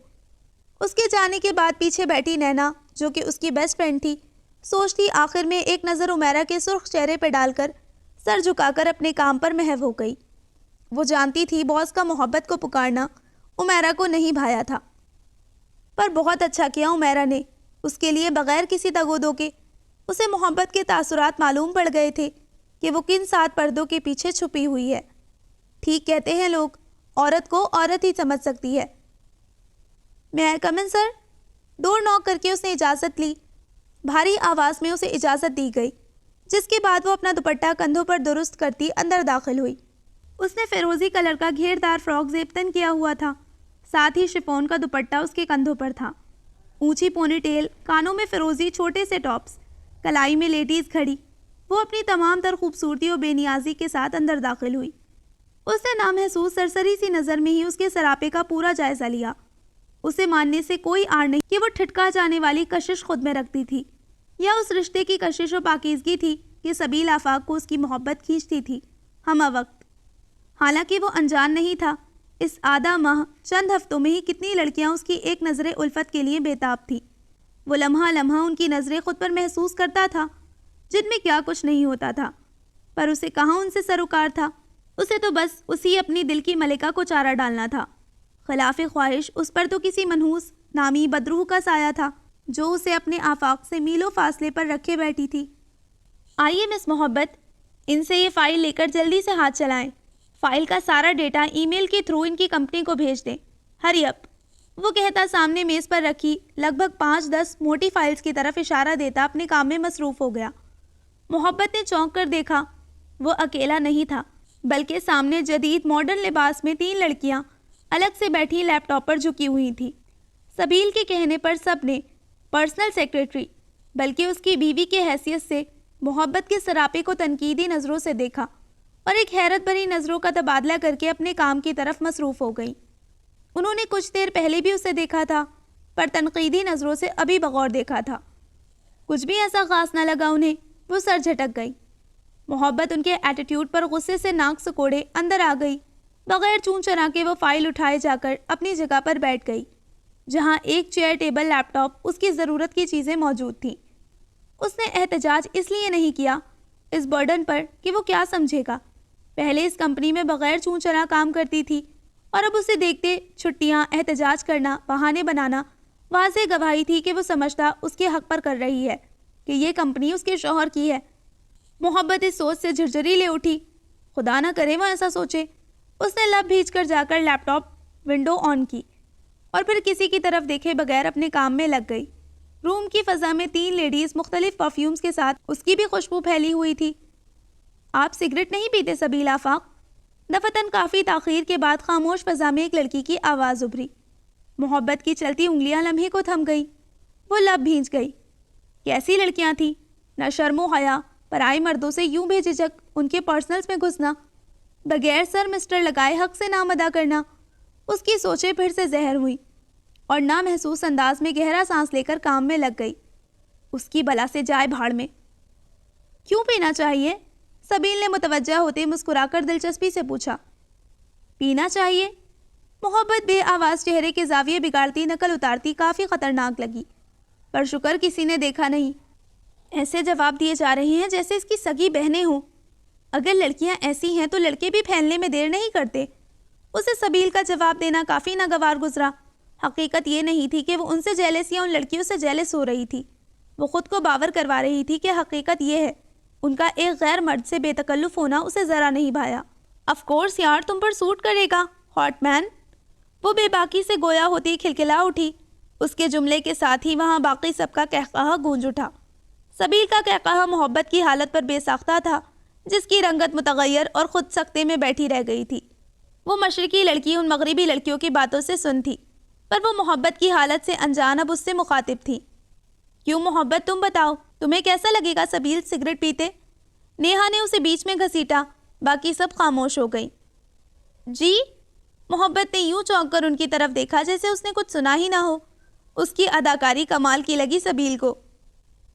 اس کے جانے کے بعد پیچھے بیٹھی نینا، جو کہ اس کی بیسٹ فرینڈ تھی، سوچتی آخر میں ایک نظر عمیرہ کے سرخ چہرے پہ ڈال کر سر جھکا کر اپنے کام پر محو ہو گئی۔ وہ جانتی تھی باس کا محبت کو پکارنا عمیرہ کو نہیں بھایا تھا، پر بہت اچھا کیا عمیرہ نے، اس کے لیے بغیر کسی تگودو کے اسے محبت کے تاثرات معلوم پڑ گئے تھے کہ وہ کن 7 پردوں کے پیچھے چھپی ہوئی ہے۔ ٹھیک کہتے ہیں لوگ، عورت کو عورت ہی سمجھ سکتی ہے۔ میں آئی کم ان سر؟ ڈور ناک کر کے اس نے اجازت لی۔ بھاری آواز میں اسے اجازت دی گئی، جس کے بعد وہ اپنا دوپٹہ کندھوں پر درست کرتی اندر داخل ہوئی۔ اس نے فیروزی کلر کا گھیردار فراک زیب تن کیا ہوا تھا، ساتھ ہی شفون کا دوپٹہ اس کے کندھوں پر تھا۔ اونچی پونی ٹیل، کانوں میں فیروزی چھوٹے سے ٹاپس، کلائی میں لیڈیز کھڑی، وہ اپنی تمام تر خوبصورتی اور بے نیازی کے ساتھ اندر داخل ہوئی۔ اس نے نامحسوس سرسری سی نظر میں ہی اس کے سراپے کا پورا جائزہ لیا۔ اسے ماننے سے کوئی آڑ نہیں کہ وہ ٹھٹکا جانے والی کشش خود میں رکھتی تھی، یا اس رشتے کی کشش و پاکیزگی تھی کہ سبیل آفاق کو اس کی محبت کھینچتی تھی ہمہ وقت۔ حالانکہ وہ انجان نہیں تھا، اس آدھا ماہ چند ہفتوں میں ہی کتنی لڑکیاں اس کی ایک نظر الفت کے لیے بےتاب تھی۔ وہ لمحہ لمحہ ان کی نظریں خود پر محسوس کرتا تھا، جن میں کیا کچھ نہیں ہوتا تھا، پر اسے کہاں ان سے سروکار تھا۔ اسے تو بس اسی اپنی دل کی ملکہ کو چارہ ڈالنا تھا۔ خلاف خواہش اس پر تو کسی منحوس نامی بدروح کا سایہ تھا جو اسے اپنے آفاق سے میلوں فاصلے پر رکھے بیٹھی تھی۔ آئیے مس محبت، ان سے یہ فائل لے کر جلدی سے ہاتھ چلائیں۔ فائل کا سارا ڈیٹا ای میل کے تھرو ان کی کمپنی کو بھیج دیں۔ ہری اپ، وہ کہتا سامنے میز پر رکھی لگ بھگ 5-10 موٹی فائلز کی طرف اشارہ دیتا اپنے کام میں مصروف ہو گیا۔ محبت نے چونک کر دیکھا، وہ اکیلا نہیں تھا، بلکہ سامنے جدید ماڈرن لباس میں 3 لڑکیاں الگ سے بیٹھی لیپ ٹاپ پر جھکی ہوئی تھیں۔ سبیل کے کہنے پر سب نے پرسنل سیکریٹری بلکہ اس کی بیوی کی حیثیت سے محبت کے سراپے کو تنقیدی نظروں سے دیکھا اور ایک حیرت بھری نظروں کا تبادلہ کر کے اپنے کام کی طرف مصروف ہو گئی۔ انہوں نے کچھ دیر پہلے بھی اسے دیکھا تھا، پر تنقیدی نظروں سے ابھی بغور دیکھا تھا۔ کچھ بھی ایسا خاص نہ لگا انہیں، وہ سر جھٹک گئی۔ محبت ان کے ایٹیٹیوڈ پر غصے سے ناک سکوڑے اندر آ گئی۔ بغیر چون چرا کے وہ فائل اٹھائے جا کر اپنی جگہ پر بیٹھ گئی، جہاں ایک چیئر، ٹیبل، لیپ ٹاپ، اس کی ضرورت کی چیزیں موجود تھیں۔ اس نے احتجاج اس لیے نہیں کیا اس برڈن پر کہ وہ کیا سمجھے گا۔ پہلے اس کمپنی میں بغیر چون چرا کام کرتی تھی، اور اب اسے دیکھتے چھٹیاں، احتجاج کرنا، بہانے بنانا واضح گواہی تھی کہ وہ سمجھتا اس کے حق پر کر رہی ہے کہ یہ کمپنی اس کے شوہر کی ہے۔ محبت اس سوچ سے جھرجھری لے اٹھی، خدا نہ کرے وہ ایسا سوچے۔ اس نے لب بھیج کر جا کر لیپ ٹاپ ونڈو آن کی اور پھر کسی کی طرف دیکھے بغیر اپنے کام میں لگ گئی۔ روم کی فضا میں 3 لیڈیز مختلف پرفیومز کے ساتھ اس کی بھی خوشبو پھیلی ہوئی تھی۔ آپ سگریٹ نہیں پیتے سبیل آفاق؟ دفتن کافی تاخیر کے بعد خاموش فضا میں ایک لڑکی کی آواز ابھری۔ محبت کی چلتی انگلیاں لمحے کو تھم گئی، وہ لب بھیج گئی۔ کیسی لڑکیاں تھیں، نہ شرم و حیا، پرائے مردوں سے یوں بے جھجک ان کے پرسنلز میں گھسنا، بغیر سر مسٹر لگائے حق سے نام ادا کرنا۔ اس کی سوچیں پھر سے زہر ہوئی اور نامحسوس انداز میں گہرا سانس لے کر کام میں لگ گئی۔ اس کی بلا سے جائے بھاڑ میں۔ کیوں پینا چاہیے؟ سبیل نے متوجہ ہوتے مسکرا کر دلچسپی سے پوچھا۔ پینا چاہیے؟ محبت بے آواز چہرے کے زاویے بگاڑتی نقل اتارتی کافی خطرناک لگی، پر شکر کسی نے دیکھا نہیں۔ ایسے جواب دیے جا رہے ہیں جیسے اس کی سگی بہنیں ہوں۔ اگر لڑکیاں ایسی ہیں تو لڑکے بھی پھیلنے میں دیر نہیں کرتے۔ اسے سبیل کا جواب دینا کافی ناگوار گزرا۔ حقیقت یہ نہیں تھی کہ وہ ان سے جیلس یا ان لڑکیوں سے جیلس ہو رہی تھی، وہ خود کو باور کروا رہی تھی کہ حقیقت یہ ہے ان کا ایک غیر مرد سے بے تکلف ہونا اسے ذرا نہیں بھایا۔ آف کورس یار، تم پر سوٹ کرے گا ہاٹ مین۔ وہ بے باکی سے گویا ہوتی کھلکھلا اٹھی۔ اس کے جملے کے ساتھ ہی وہاں باقی سب کا قہقہہ گونج اٹھا۔ سبیل کا قہقہہ محبت کی حالت پر بے ساختہ تھا، جس کی رنگت متغیر اور خود سکتے میں بیٹھی رہ گئی تھی۔ وہ مشرقی لڑکی ان مغربی لڑکیوں کی باتوں سے سن تھی، پر وہ محبت کی حالت سے انجان اب اس سے مخاطب تھی۔ کیوں محبت، تم بتاؤ، تمہیں کیسا لگے گا سبیل سگریٹ پیتے؟ نیہا نے اسے بیچ میں گھسیٹا، باقی سب خاموش ہو گئی۔ جی؟ محبت نے یوں چونک کر ان کی طرف دیکھا جیسے اس نے کچھ سنا ہی نہ ہو۔ اس کی اداکاری کمال کی لگی سبیل کو۔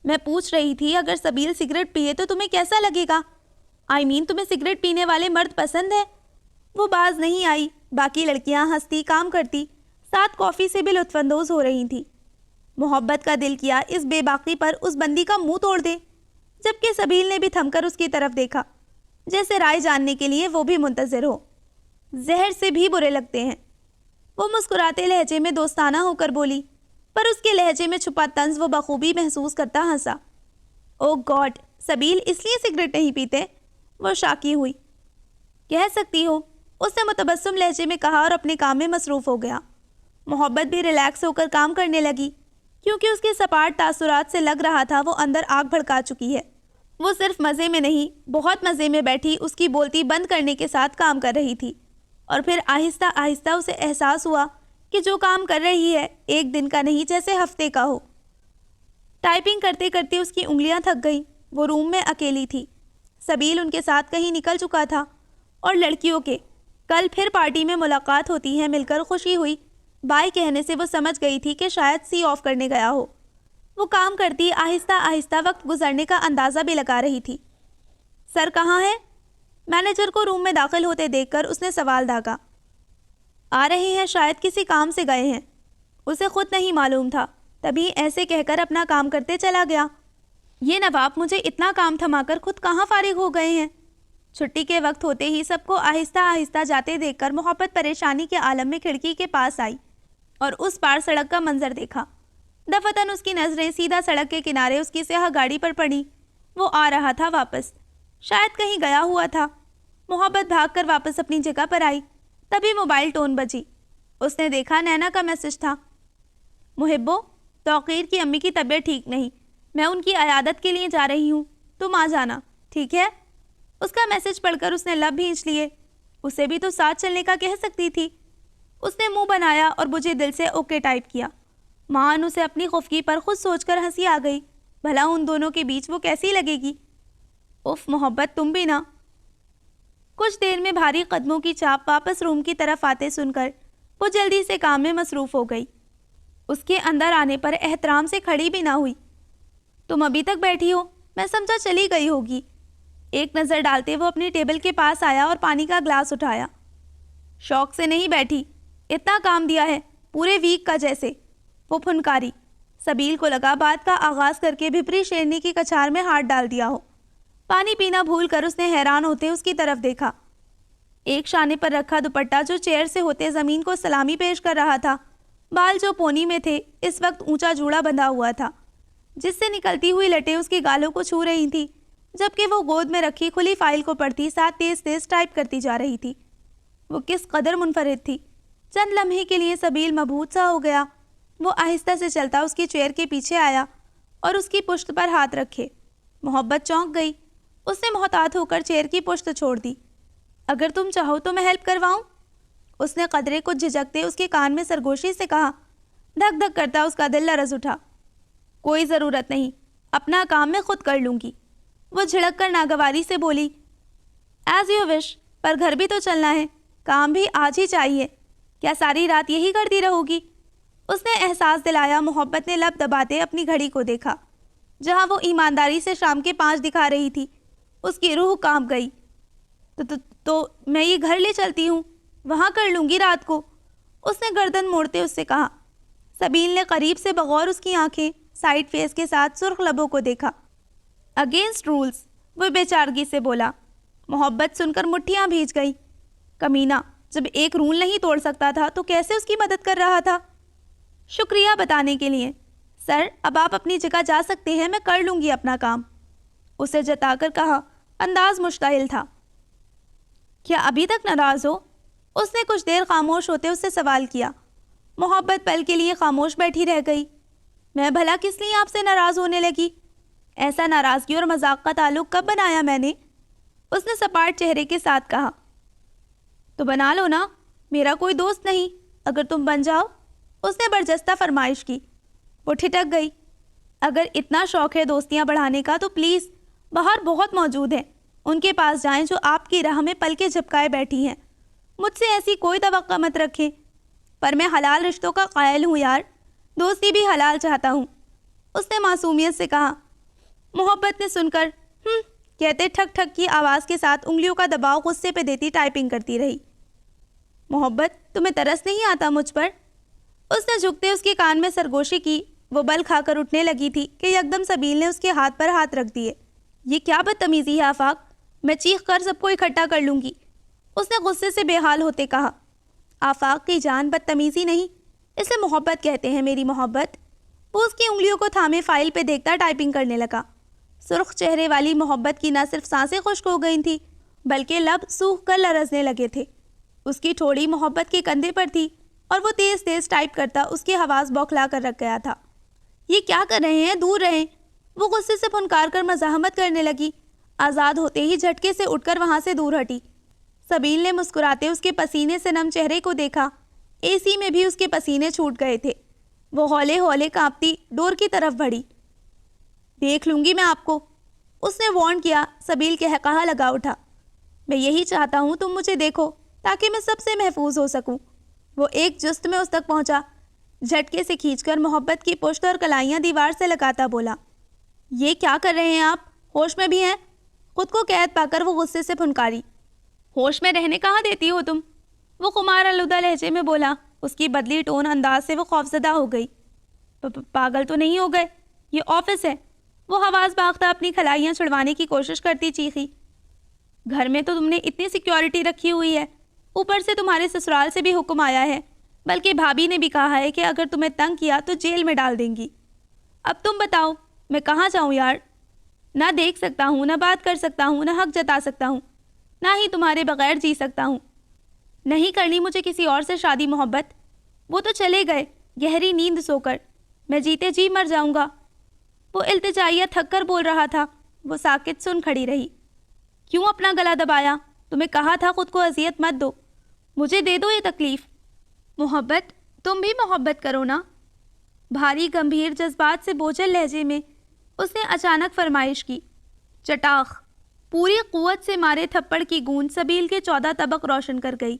میں پوچھ رہی تھی اگر سبیل سگریٹ پیے تو تمہیں کیسا لگے گا؟ تمہیں سگریٹ پینے والے مرد پسند ہے؟ وہ باز نہیں آئی۔ باقی لڑکیاں ہنستی، کام کرتی، ساتھ کافی سے بھی لطف اندوز ہو رہی تھیں۔ محبت کا دل کیا اس بے باقی پر اس بندی کا منہ توڑ دے، جبکہ سبیل نے بھی تھم کر اس کی طرف دیکھا، جیسے رائے جاننے کے لیے وہ بھی منتظر ہو۔ زہر سے بھی برے لگتے ہیں۔ وہ مسکراتے لہجے میں دوستانہ ہو کر بولی، پر اس کے لہجے میں چھپا طنز وہ بخوبی محسوس کرتا ہنسا۔ او گاڈ، سبیل اس لیے سگریٹ نہیں پیتے؟ وہ شاکی ہوئی۔ کہہ سکتی ہو، اس نے متبسم لہجے میں کہا اور اپنے کام میں مصروف ہو گیا۔ محبت بھی ریلیکس ہو کر کام کرنے لگی، کیونکہ اس کے سپاٹ تاثرات سے لگ رہا تھا وہ اندر آگ بھڑکا چکی ہے۔ وہ صرف مزے میں نہیں، بہت مزے میں بیٹھی اس کی بولتی بند کرنے کے ساتھ کام کر رہی تھی، اور پھر آہستہ آہستہ اسے احساس ہوا کہ جو کام کر رہی ہے ایک دن کا نہیں، جیسے ہفتے کا ہو۔ ٹائپنگ کرتے کرتے اس کی انگلیاں تھک گئیں۔ وہ روم میں اکیلی تھی۔ سبیل ان کے ساتھ کہیں نکل چکا تھا، اور لڑکیوں کے کل پھر پارٹی میں ملاقات ہوتی ہے مل کر خوشی ہوئی۔ بائے کہنے سے وہ سمجھ گئی تھی کہ شاید سی آف کرنے گیا ہو۔ وہ کام کرتی آہستہ آہستہ وقت گزرنے کا اندازہ بھی لگا رہی تھی۔ سر کہاں ہے؟ مینیجر کو روم میں داخل ہوتے دیکھ کر اس نے سوال داغا۔ آ رہے ہیں، شاید کسی کام سے گئے ہیں۔ اسے خود نہیں معلوم تھا، تبھی ایسے کہہ کر اپنا کام کرتے چلا گیا۔ یہ نواب مجھے اتنا کام تھما کر خود کہاں فارغ ہو گئے ہیں؟ چھٹی کے وقت ہوتے ہی سب کو آہستہ آہستہ جاتے دیکھ کر محبت پریشانی کے عالم میں کھڑکی کے پاس آئی اور اس پار سڑک کا منظر دیکھا۔ دفتن اس کی نظریں سیدھا سڑک کے کنارے اس کی سیاہ گاڑی پر پڑی۔ وہ آ رہا تھا واپس، شاید کہیں گیا ہوا تھا۔ محبت بھاگ کر واپس اپنی جگہ پر آئی، تبھی موبائل ٹون بجی۔ اس نے دیکھا نینا کا میسج تھا۔ محبو، توقیر کی امی کی طبیعت ٹھیک نہیں، میں ان کی عیادت کے لیے جا رہی ہوں، تم آ جانا، ٹھیک ہے؟ اس کا میسج پڑھ کر اس نے لب بھینچ لیے۔ اسے بھی تو ساتھ چلنے کا کہہ سکتی تھی۔ اس نے منہ بنایا اور بجھے دل سے اوکے ٹائپ کیا۔ مان اسے اپنی خفگی پر خود سوچ کر ہنسی آ گئی۔ بھلا ان دونوں کے بیچ وہ کیسی لگے گی؟ اف محبت، تم بھی نا۔ کچھ دیر میں بھاری قدموں کی چاپ واپس روم کی طرف آتے سن کر وہ جلدی سے کام میں مصروف ہو گئی۔ اس کے اندر آنے پر احترام سے کھڑی بھی نہ ہوئی۔ تم ابھی تک بیٹھی ہو؟ میں سمجھا چلی گئی ہوگی۔ ایک نظر ڈالتے وہ اپنی ٹیبل کے پاس آیا اور پانی کا گلاس اٹھایا۔ شوق سے نہیں بیٹھی، اتنا کام دیا ہے پورے ویک کا جیسے۔ وہ پھنکاری۔ سبیل کو لگا بات کا آغاز کر کے بھپری شیرنی کی کچھار میں ہاتھ ڈال دیا ہو۔ پانی پینا بھول کر اس نے حیران ہوتے اس کی طرف دیکھا۔ ایک شانے پر رکھا دوپٹہ جو چیئر سے ہوتے زمین کو سلامی پیش کر رہا تھا، بال جو پونی میں تھے اس وقت اونچا جوڑا بندھا ہوا تھا، جس سے نکلتی ہوئی لٹیں اس کی گالوں کو چھو رہی تھی، جبکہ وہ گود میں رکھی کھلی فائل کو پڑھتی ساتھ تیز تیز ٹائپ کرتی جا رہی تھی۔ وہ کس قدر منفرد تھی۔ چند لمحے کے لیے سبیل مبہوت سا ہو گیا۔ وہ آہستہ سے چلتا اس کی چیئر کے پیچھے آیا اور اس کی پشت پر ہاتھ رکھے۔ محبت چونک گئی۔ اس نے محتاط ہو کر چیئر کی پشت چھوڑ دی۔ اگر تم چاہو تو میں ہیلپ کرواؤں؟ اس نے قدرے کو جھجکتے اس کے کان میں سرگوشی سے کہا۔ دھک دھک کرتا اس کا دل لرز اٹھا۔ کوئی ضرورت نہیں، اپنا کام میں خود کر لوں گی۔ وہ جھڑک کر ناگواری سے بولی۔ ایز یو وش، پر گھر بھی تو چلنا ہے، کام بھی آج ہی چاہیے۔ کیا ساری رات یہی کرتی رہو گی؟ اس نے احساس دلایا۔ محبت نے لب دباتے اپنی گھڑی کو دیکھا، جہاں وہ ایمانداری سے شام کے 5 دکھا رہی تھی۔ اس کی روح کانپ گئی۔ تو میں یہ گھر لے چلتی ہوں، وہاں کر لوں گی رات کو، اس نے گردن موڑتے اس سے کہا۔ سبیل نے قریب سے بغور اس کی آنکھیں سائڈ فیس کے ساتھ سرخ لبوں کو دیکھا۔ اگینسٹ رولز، وہ بے چارگی سے بولا۔ محبت سن کر مٹھیاں بھیج گئی۔ کمینہ، جب ایک رول نہیں توڑ سکتا تھا تو کیسے اس کی مدد کر رہا تھا؟ شکریہ بتانے کے لیے۔ سر، اب آپ اپنی جگہ جا سکتے ہیں، میں کر لوں گی اپنا کام، اسے جتا کر کہا۔ انداز مشتعل تھا۔ کیا ابھی تک ناراض ہو؟ اس نے کچھ دیر خاموش ہوتے اس سے سوال کیا۔ محبت پل کے لیے خاموش بیٹھی رہ گئی۔ میں بھلا کس لیے آپ سے ناراض ہونے لگی؟ ایسا ناراضگی اور مذاق کا تعلق کب بنایا میں نے؟ اس نے سپاٹ چہرے کے ساتھ کہا۔ تو بنا لو نا، میرا کوئی دوست نہیں، اگر تم بن جاؤ، اس نے برجستہ فرمائش کی۔ وہ ٹھٹک گئی۔ اگر اتنا شوق ہے دوستیاں بڑھانے کا تو پلیز، باہر بہت موجود ہیں، ان کے پاس جائیں جو آپ کی راہ میں پل کے جھپکائے بیٹھی ہیں۔ مجھ سے ایسی کوئی توقع مت رکھیں، پر میں حلال رشتوں کا قائل ہوں یار، دوستی بھی حلال چاہتا ہوں، اس نے معصومیت سے کہا۔ محبت نے سن کر کہتے ٹھک ٹھک کی آواز کے ساتھ انگلیوں کا دباؤ غصے پہ دیتی ٹائپنگ کرتی رہی۔ محبت، تمہیں ترس نہیں آتا مجھ پر؟ اس نے جھکتے اس کے کان میں سرگوشی کی وہ بل کھا کر اٹھنے لگی تھی کہ یکدم سبیل نے اس کے ہاتھ پر ہاتھ رکھ دیے۔ یہ کیا بدتمیزی ہے آفاق، میں چیخ کر سب کو اکٹھا کر لوں گی، اس نے غصے سے بے حال ہوتے کہا۔ آفاق کی جان، بدتمیزی نہیں، اسے محبت کہتے ہیں، میری محبت۔ وہ اس کی انگلیوں کو تھامے فائل پہ دیکھتا ٹائپنگ کرنے لگا۔ سرخ چہرے والی محبت کی نہ صرف سانسیں خشک ہو گئی تھیں بلکہ لب سوکھ کر لرزنے لگے تھے۔ اس کی ٹھوڑی محبت کے کندھے پر تھی اور وہ تیز تیز ٹائپ کرتا اس کی حواس بوکھلا کر رکھ گیا تھا۔ یہ کیا کر رہے ہیں، دور رہیں، وہ غصے سے پھنکار کر مزاحمت کرنے لگی۔ آزاد ہوتے ہی جھٹکے سے اٹھ کر وہاں سے دور ہٹی۔ سبیل نے مسکراتے اس کے پسینے سے نم چہرے کو دیکھا۔ اے سی میں بھی اس کے پسینے چھوٹ گئے تھے۔ وہ ہولے ہولے کانپتی ڈور کی طرف بڑھی۔ دیکھ لوں گی میں آپ کو، اس نے وارن کیا۔ سبیل قہقہا لگا اٹھا۔ میں یہی چاہتا ہوں تم مجھے دیکھو تاکہ میں سب سے محفوظ ہو سکوں۔ وہ ایک جست میں اس تک پہنچا، جھٹکے سے کھینچ کر محبت کی پشت اور کلائیاں دیوار سے لگاتا بولا، یہ کیا کر رہے ہیں آپ، ہوش میں بھی ہیں؟ خود کو قید پا کر وہ غصے سے پھنکاری۔ ہوش میں رہنے کہاں دیتی ہو تم، وہ خمار آلودہ لہجے میں بولا۔ اس کی بدلی ٹون انداز سے وہ خوفزدہ ہو گئی۔ پاگل تو نہیں ہو گئے، یہ آفس ہے، وہ حواس باختہ اپنی کھلائیاں چھڑوانے کی کوشش کرتی چیخی۔ گھر میں تو تم نے اتنی سیکیورٹی رکھی ہوئی ہے، اوپر سے تمہارے سسرال سے بھی حکم آیا ہے، بلکہ بھابھی نے بھی کہا ہے کہ اگر تمہیں تنگ کیا تو جیل میں ڈال دیں گی۔ اب تم بتاؤ میں کہاں جاؤں یار، نہ دیکھ سکتا ہوں، نہ بات کر سکتا ہوں، نہ حق جتا سکتا ہوں، نہ ہی تمہارے بغیر جی سکتا ہوں۔ نہیں کرنی مجھے کسی اور سے شادی محبت، وہ تو چلے گئے گہری نیند سو کر، میں جیتے جی مر جاؤں گا۔ وہ التجائیہ تھک کر بول رہا تھا۔ وہ ساکت سن کھڑی رہی۔ کیوں اپنا گلا دبایا، تمہیں کہا تھا خود کو اذیت مت دو، مجھے دے دو یہ تکلیف۔ محبت، تم بھی محبت کرو نا، بھاری گمبھیر جذبات سے بوجھل لہجے میں اس نے اچانک فرمائش کی۔ چٹاخ، پوری قوت سے مارے تھپڑ کی گونج سبیل کے 14 طبق روشن کر گئی۔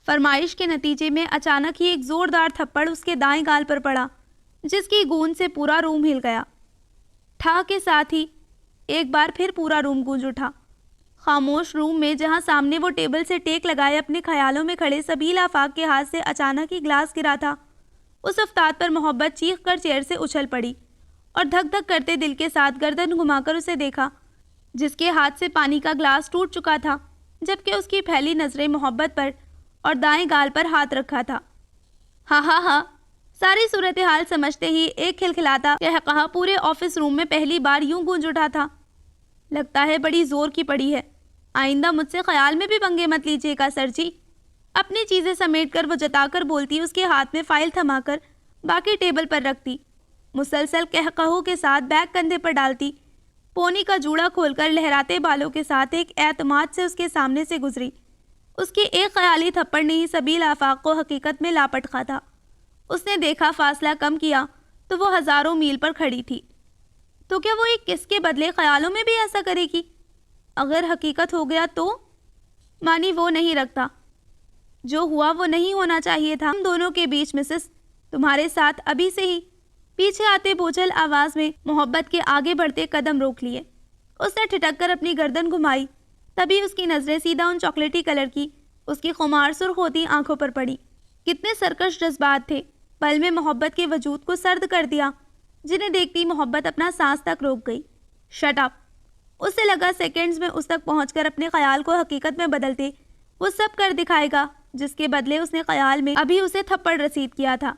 فرمائش کے نتیجے میں اچانک ہی ایک زوردار تھپڑ اس کے دائیں گال پر پڑا، جس کی گونج سے پورا روم ہل گیا۔ ٹھا کے ساتھ ہی ایک بار پھر پورا روم گونج اٹھا۔ خاموش روم میں جہاں سامنے وہ ٹیبل سے ٹیک لگائے اپنے خیالوں میں کھڑے سبیل آفاق کے ہاتھ سے اچانک ہی گلاس گرا تھا۔ اس افتاد پر محبت چیخ کر چیئر سے اچھل پڑی اور دھک دھک کرتے دل کے ساتھ گردن گھما کر اسے دیکھا، جس کے ہاتھ سے پانی کا گلاس ٹوٹ چکا تھا، جبکہ اس کی پھیلی نظریں محبت پر اور دائیں گال پر ہاتھ رکھا تھا۔ ہاں ہاں ہاں، ساری صورتحال سمجھتے ہی ایک کھلکھلاتا قہقہا پورے آفس روم میں پہلی بار یوں گونج اٹھا تھا۔ لگتا ہے بڑی زور کی پڑی ہے، آئندہ مجھ سے خیال میں بھی پنگے مت لیجیے گا سر جی۔ اپنی چیزیں سمیٹ کر وہ جتا کر بولتی، اس کے ہاتھ میں فائل تھما کر باقی ٹیبل پر رکھتی، مسلسل قہقہوں کے ساتھ بیگ کندھے پر ڈالتی، پونی کا جوڑا کھول کر لہراتے بالوں کے ساتھ ایک اعتماد سے اس کے سامنے سے گزری۔ اس کے ایک خیالی تھپڑ نے ہی سبیل آفاق کو حقیقت میں لاپٹ کھا تھا۔ اس نے دیکھا، فاصلہ کم کیا تو وہ ہزاروں میل پر کھڑی تھی۔ تو کیا وہ ایک کس کے بدلے خیالوں میں بھی ایسا کرے گی؟ اگر حقیقت ہو گیا تو معنی وہ نہیں رکھتا۔ جو ہوا وہ نہیں ہونا چاہیے تھا۔ ہم دونوں کے بیچ مسز، تمہارے ساتھ ابھی سے ہی۔ پیچھے آتے بوجھل آواز میں محبت کے آگے بڑھتے قدم روک لیے۔ اس نے ٹھٹک کر اپنی گردن گھمائی، تبھی اس کی نظریں سیدھا ان چاکلیٹی کلر کی اس کی خمار سرخ ہوتی آنکھوں پر پڑی۔ کتنے سرکش جذبات تھے، پل میں محبت کے وجود کو سرد کر دیا، جنہیں دیکھتی محبت اپنا سانس تک روک گئی۔ Shut up! اسے لگا سیکنڈز میں اس تک پہنچ کر اپنے خیال کو حقیقت میں بدلتے وہ سب کر دکھائے گا جس کے بدلے اس نے خیال میں ابھی اسے تھپڑ رسید کیا تھا۔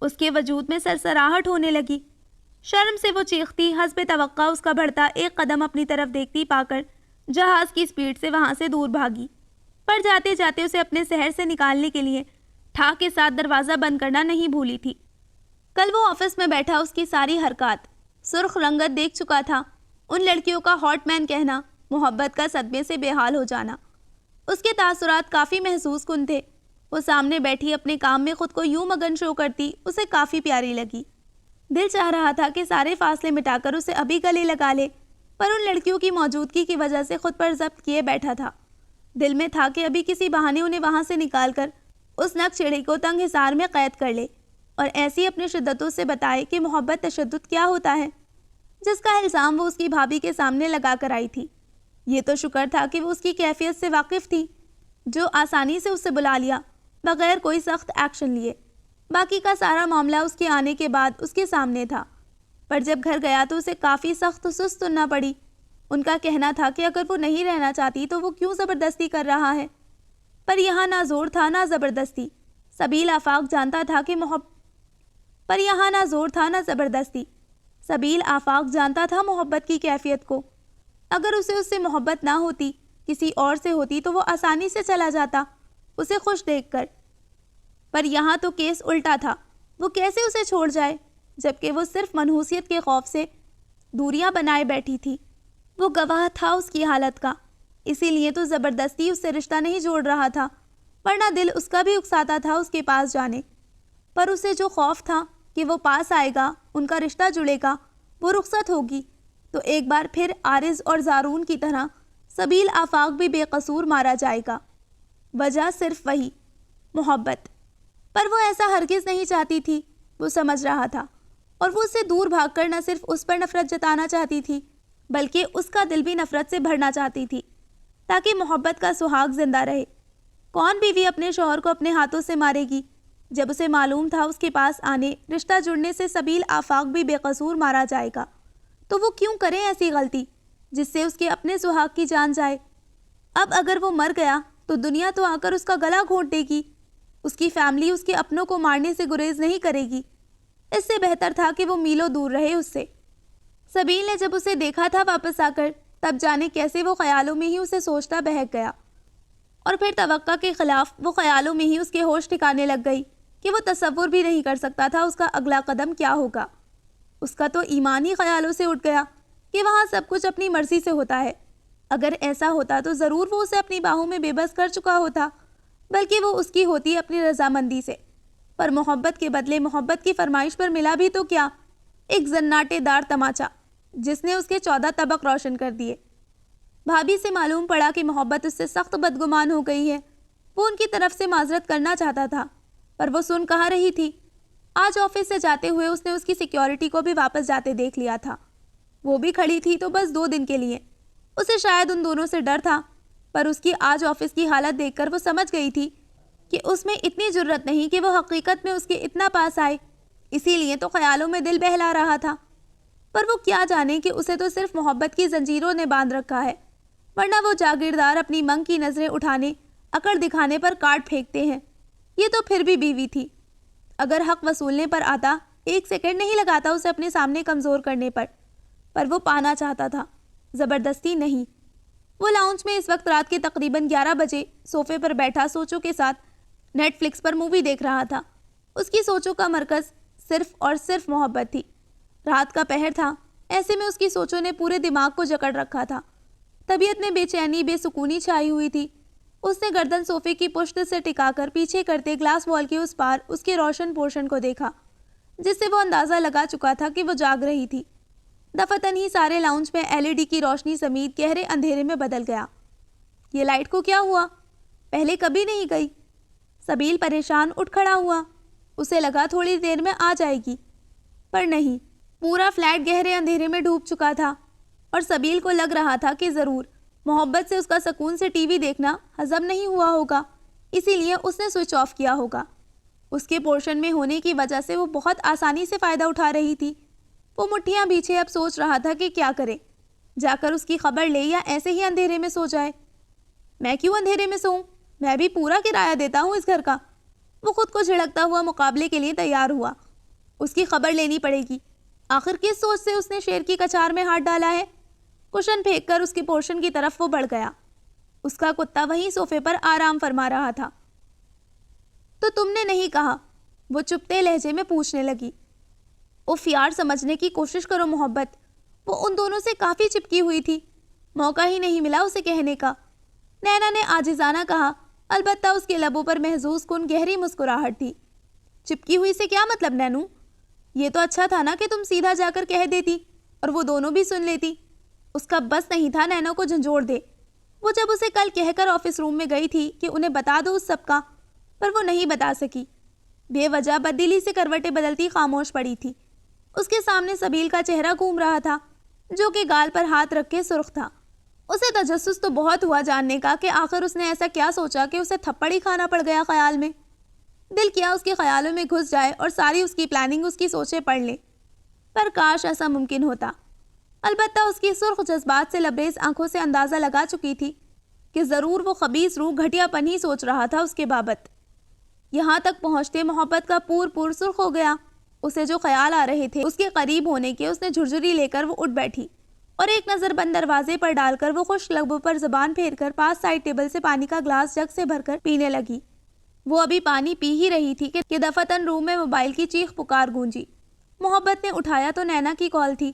اس کے وجود میں سرسراہٹ ہونے لگی۔ شرم سے وہ چیختی، حسب توقع اس کا بڑھتا ایک قدم اپنی طرف دیکھتی پا کر جہاز کی سپیڈ سے وہاں سے دور بھاگی۔ پر جاتے جاتے اسے اپنے سحر سے نکالنے کے لیے ٹھا کے ساتھ دروازہ بند کرنا نہیں بھولی تھی۔ کل وہ آفس میں بیٹھا اس کی ساری حرکات، سرخ رنگت دیکھ چکا تھا، ان لڑکیوں کا ہاٹ مین کہنا، محبت کا صدمے سے بے حال ہو جانا۔ اس کے تاثرات کافی محسوس کن تھے۔ وہ سامنے بیٹھی اپنے کام میں خود کو یوں مگن شو کرتی اسے کافی پیاری لگی۔ دل چاہ رہا تھا کہ سارے فاصلے مٹا کر اسے ابھی گلے لگا لے، پر ان لڑکیوں کی موجودگی کی وجہ سے خود پر ضبط کیے بیٹھا تھا۔ دل میں تھا کہ ابھی کسی بہانے انہیں وہاں سے نکال کر اس نک چڑھی کو تنگ حصار میں قید کر لے اور ایسی اپنی شدتوں سے بتائے کہ محبت تشدد کیا ہوتا ہے، جس کا الزام وہ اس کی بھابھی کے سامنے لگا کر آئی تھی۔ یہ تو شکر تھا کہ وہ اس کی کیفیت سے واقف تھی، جو آسانی سے اسے بلا لیا بغیر کوئی سخت ایکشن لیے۔ باقی کا سارا معاملہ اس کے آنے کے بعد اس کے سامنے تھا، پر جب گھر گیا تو اسے کافی سخت سست سننا پڑی۔ ان کا کہنا تھا کہ اگر وہ نہیں رہنا چاہتی تو وہ کیوں زبردستی کر رہا ہے، پر یہاں نہ زور تھا نہ زبردستی۔ سبیل آفاق جانتا تھا کہ محبت کی کیفیت کو۔ اگر اسے اس سے محبت نہ ہوتی، کسی اور سے ہوتی تو وہ آسانی سے چلا جاتا اسے خوش دیکھ کر، پر یہاں تو کیس الٹا تھا۔ وہ کیسے اسے چھوڑ جائے جبکہ وہ صرف منحوسیت کے خوف سے دوریاں بنائے بیٹھی تھی۔ وہ گواہ تھا اس کی حالت کا، اسی لیے تو زبردستی اس سے رشتہ نہیں جوڑ رہا تھا، ورنہ دل اس کا بھی اکساتا تھا اس کے پاس جانے۔ پر اسے جو خوف تھا کہ وہ پاس آئے گا، ان کا رشتہ جڑے گا، وہ رخصت ہوگی تو ایک بار پھر عارض اور زارون کی طرح سبیل آفاق بھی بے قصور مارا جائے گا۔ وجہ صرف وہی، محبت۔ پر وہ ایسا ہرگز نہیں چاہتی تھی، وہ سمجھ رہا تھا، اور وہ اس سے دور بھاگ کر نہ صرف اس پر نفرت جتانا چاہتی تھی بلکہ اس کا دل بھی نفرت سے بھرنا چاہتی تھی تاکہ محبت کا سہاگ زندہ رہے۔ کون بیوی اپنے شوہر کو اپنے ہاتھوں سے مارے گی؟ جب اسے معلوم تھا اس کے پاس آنے، رشتہ جڑنے سے سبیل آفاق بھی بے قصور مارا جائے گا، تو وہ کیوں کرے ایسی غلطی جس سے اس کے اپنے سہاگ کی جان جائے؟ اب اگر وہ مر گیا تو دنیا تو آ کر اس کا گلا گھونٹ دے گی، اس کی فیملی اس کے اپنوں کو مارنے سے گریز نہیں کرے گی۔ اس سے بہتر تھا کہ وہ میلوں دور رہے اس سے۔ سبیل نے جب اسے دیکھا تھا واپس آ کر، تب جانے کیسے وہ خیالوں میں ہی اسے سوچتا بہک گیا، اور پھر توقع کے خلاف وہ خیالوں میں ہی اس کے ہوش ٹھکانے لگ گئی کہ وہ تصور بھی نہیں کر سکتا تھا اس کا اگلا قدم کیا ہوگا۔ اس کا تو ایمان ہی خیالوں سے اٹھ گیا کہ وہاں سب کچھ اپنی مرضی سے ہوتا ہے۔ اگر ایسا ہوتا تو ضرور وہ اسے اپنی باہوں میں بے بس کر چکا ہوتا، بلکہ وہ اس کی ہوتی اپنی رضامندی سے۔ پر محبت کے بدلے محبت کی فرمائش پر ملا بھی تو کیا؟ ایک زناٹے دار تماچا جس نے اس کے 14 طبق روشن کر دیے۔ بھابھی سے معلوم پڑا کہ محبت اس سے سخت بدگمان ہو گئی ہے۔ وہ ان کی طرف سے معذرت کرنا چاہتا تھا، پر وہ سن کہاں رہی تھی۔ آج آفس سے جاتے ہوئے اس نے اس کی سیکیورٹی کو بھی واپس جاتے دیکھ لیا تھا۔ وہ بھی کھڑی تھی تو بس 2 دن کے لیے۔ اسے شاید ان دونوں سے ڈر تھا، پر اس کی آج آفس کی حالت دیکھ کر وہ سمجھ گئی تھی کہ اس میں اتنی جرت نہیں کہ وہ حقیقت میں اس کے اتنا پاس آئے، اسی لیے تو خیالوں میں دل بہلا رہا تھا۔ پر وہ کیا جانے کہ اسے تو صرف محبت کی زنجیروں نے باندھ رکھا ہے، ورنہ وہ جاگیردار اپنی منگ کی نظریں اٹھانے، اکڑ دکھانے پر کاٹ پھینکتے ہیں۔ یہ تو پھر بھی بیوی تھی، اگر حق وصولنے پر آتا 1 سیکنڈ نہیں لگاتا اسے اپنے سامنے کمزور کرنے پر وہ پانا چاہتا تھا، زبردستی نہیں۔ وہ لاؤنج میں اس وقت رات کے تقریباً 11 بجے صوفے پر بیٹھا سوچوں کے ساتھ نیٹ فلکس پر مووی دیکھ رہا تھا۔ اس کی سوچوں کا مرکز صرف اور صرف محبت تھی۔ رات کا پہر تھا، ایسے میں اس کی سوچوں نے پورے دماغ کو جکڑ رکھا تھا۔ طبیعت میں بے چینی، بے سکونی چھائی ہوئی تھی۔ اس نے گردن صوفے کی پشت سے ٹکا کر پیچھے کرتے گلاس وال کے اس پار اس کے روشن پورشن کو دیکھا، جس سے وہ اندازہ لگا چکا تھا کہ وہ جاگ رہی تھی۔ دفتن ہی سارے لاؤنج میں LED کی روشنی سمیت گہرے اندھیرے میں بدل گیا۔ یہ لائٹ کو کیا ہوا؟ پہلے کبھی نہیں گئی۔ سبیل پریشان اٹھ کھڑا ہوا۔ اسے لگا تھوڑی دیر میں آ جائے گی، پر نہیں، پورا فلیٹ گہرے اندھیرے میں ڈوب چکا تھا، اور سبیل کو لگ رہا تھا کہ ضرور محبت سے اس کا سکون سے ٹی وی دیکھنا ہضم نہیں ہوا ہوگا، اسی لیے اس نے سوئچ آف کیا ہوگا۔ اس کے پورشن میں ہونے کی وجہ سے وہ بہت آسانی سے فائدہ اٹھا رہی تھی۔ وہ مٹھیاں بیچھے اب سوچ رہا تھا کہ کیا کرے، جا کر اس کی خبر لے یا ایسے ہی اندھیرے میں سو جائے۔ میں کیوں اندھیرے میں سوؤں؟ میں بھی پورا کرایہ دیتا ہوں اس گھر کا۔ وہ خود کو جھڑکتا ہوا مقابلے کے لیے تیار ہوا۔ اس کی خبر لینی پڑے گی۔ آخر کس سوچ سے اس نے شیر کی کچار میں ہاتھ ڈالا ہے؟ کشن پھینک کر اس کے پورشن کی طرف وہ بڑھ گیا۔ اس کا کتا وہیں صوفے پر آرام فرما رہا تھا۔ تو تم نے نہیں کہا؟ وہ چپتے لہجے میں پوچھنے لگی۔ اف یار، سمجھنے کی کوشش کرو محبت۔ وہ ان دونوں سے کافی چپکی ہوئی تھی، موقع ہی نہیں ملا اسے کہنے کا۔ نینا نے عاجزانہ کہا، البتہ اس کے لبوں پر محظوظ کن گہری مسکراہٹ تھی۔ چپکی ہوئی سے کیا مطلب نینو؟ یہ تو اچھا تھا نا کہ تم سیدھا جا کر کہہ دیتی اور وہ دونوں بھی سن لیتی۔ اس کا بس نہیں تھا نینو کو جھنجھوڑ دے۔ وہ جب اسے کل کہہ کر آفس روم میں گئی تھی کہ انہیں بتا دو اس سب کا، پر وہ نہیں بتا سکی۔ بے وجہ بددلی سے کروٹیں بدلتی خاموش پڑی تھی۔ اس کے سامنے سبیل کا چہرہ گھوم رہا تھا، جو کہ گال پر ہاتھ رکھ کے سرخ تھا۔ اسے تجسس تو بہت ہوا جاننے کا کہ آخر اس نے ایسا کیا سوچا کہ اسے تھپڑ ہی کھانا پڑ گیا خیال میں۔ دل کیا اس کے خیالوں میں گھس جائے اور ساری اس کی پلاننگ اس کی سوچیں پڑھ لے، پر کاش ایسا ممکن ہوتا۔ البتہ اس کی سرخ جذبات سے لبریز آنکھوں سے اندازہ لگا چکی تھی کہ ضرور وہ خبیث روح گھٹیا پن ہی سوچ رہا تھا اس کے بابت۔ یہاں تک پہنچتے محبت کا پور سرخ ہو گیا۔ اسے جو خیال آ رہے تھے اس کے قریب ہونے کے، اس نے جھرجھری لے کر وہ اٹھ بیٹھی اور ایک نظر بند دروازے پر ڈال کر وہ خشک لبوں پر زبان پھیر کر پاس سائڈ ٹیبل سے پانی کا گلاس جگ سے بھر کر پینے لگی۔ وہ ابھی پانی پی ہی رہی تھی کہ دفتن روم میں موبائل کی چیخ پکار گونجی۔ محبت نے اٹھایا تو نینا کی کال تھی،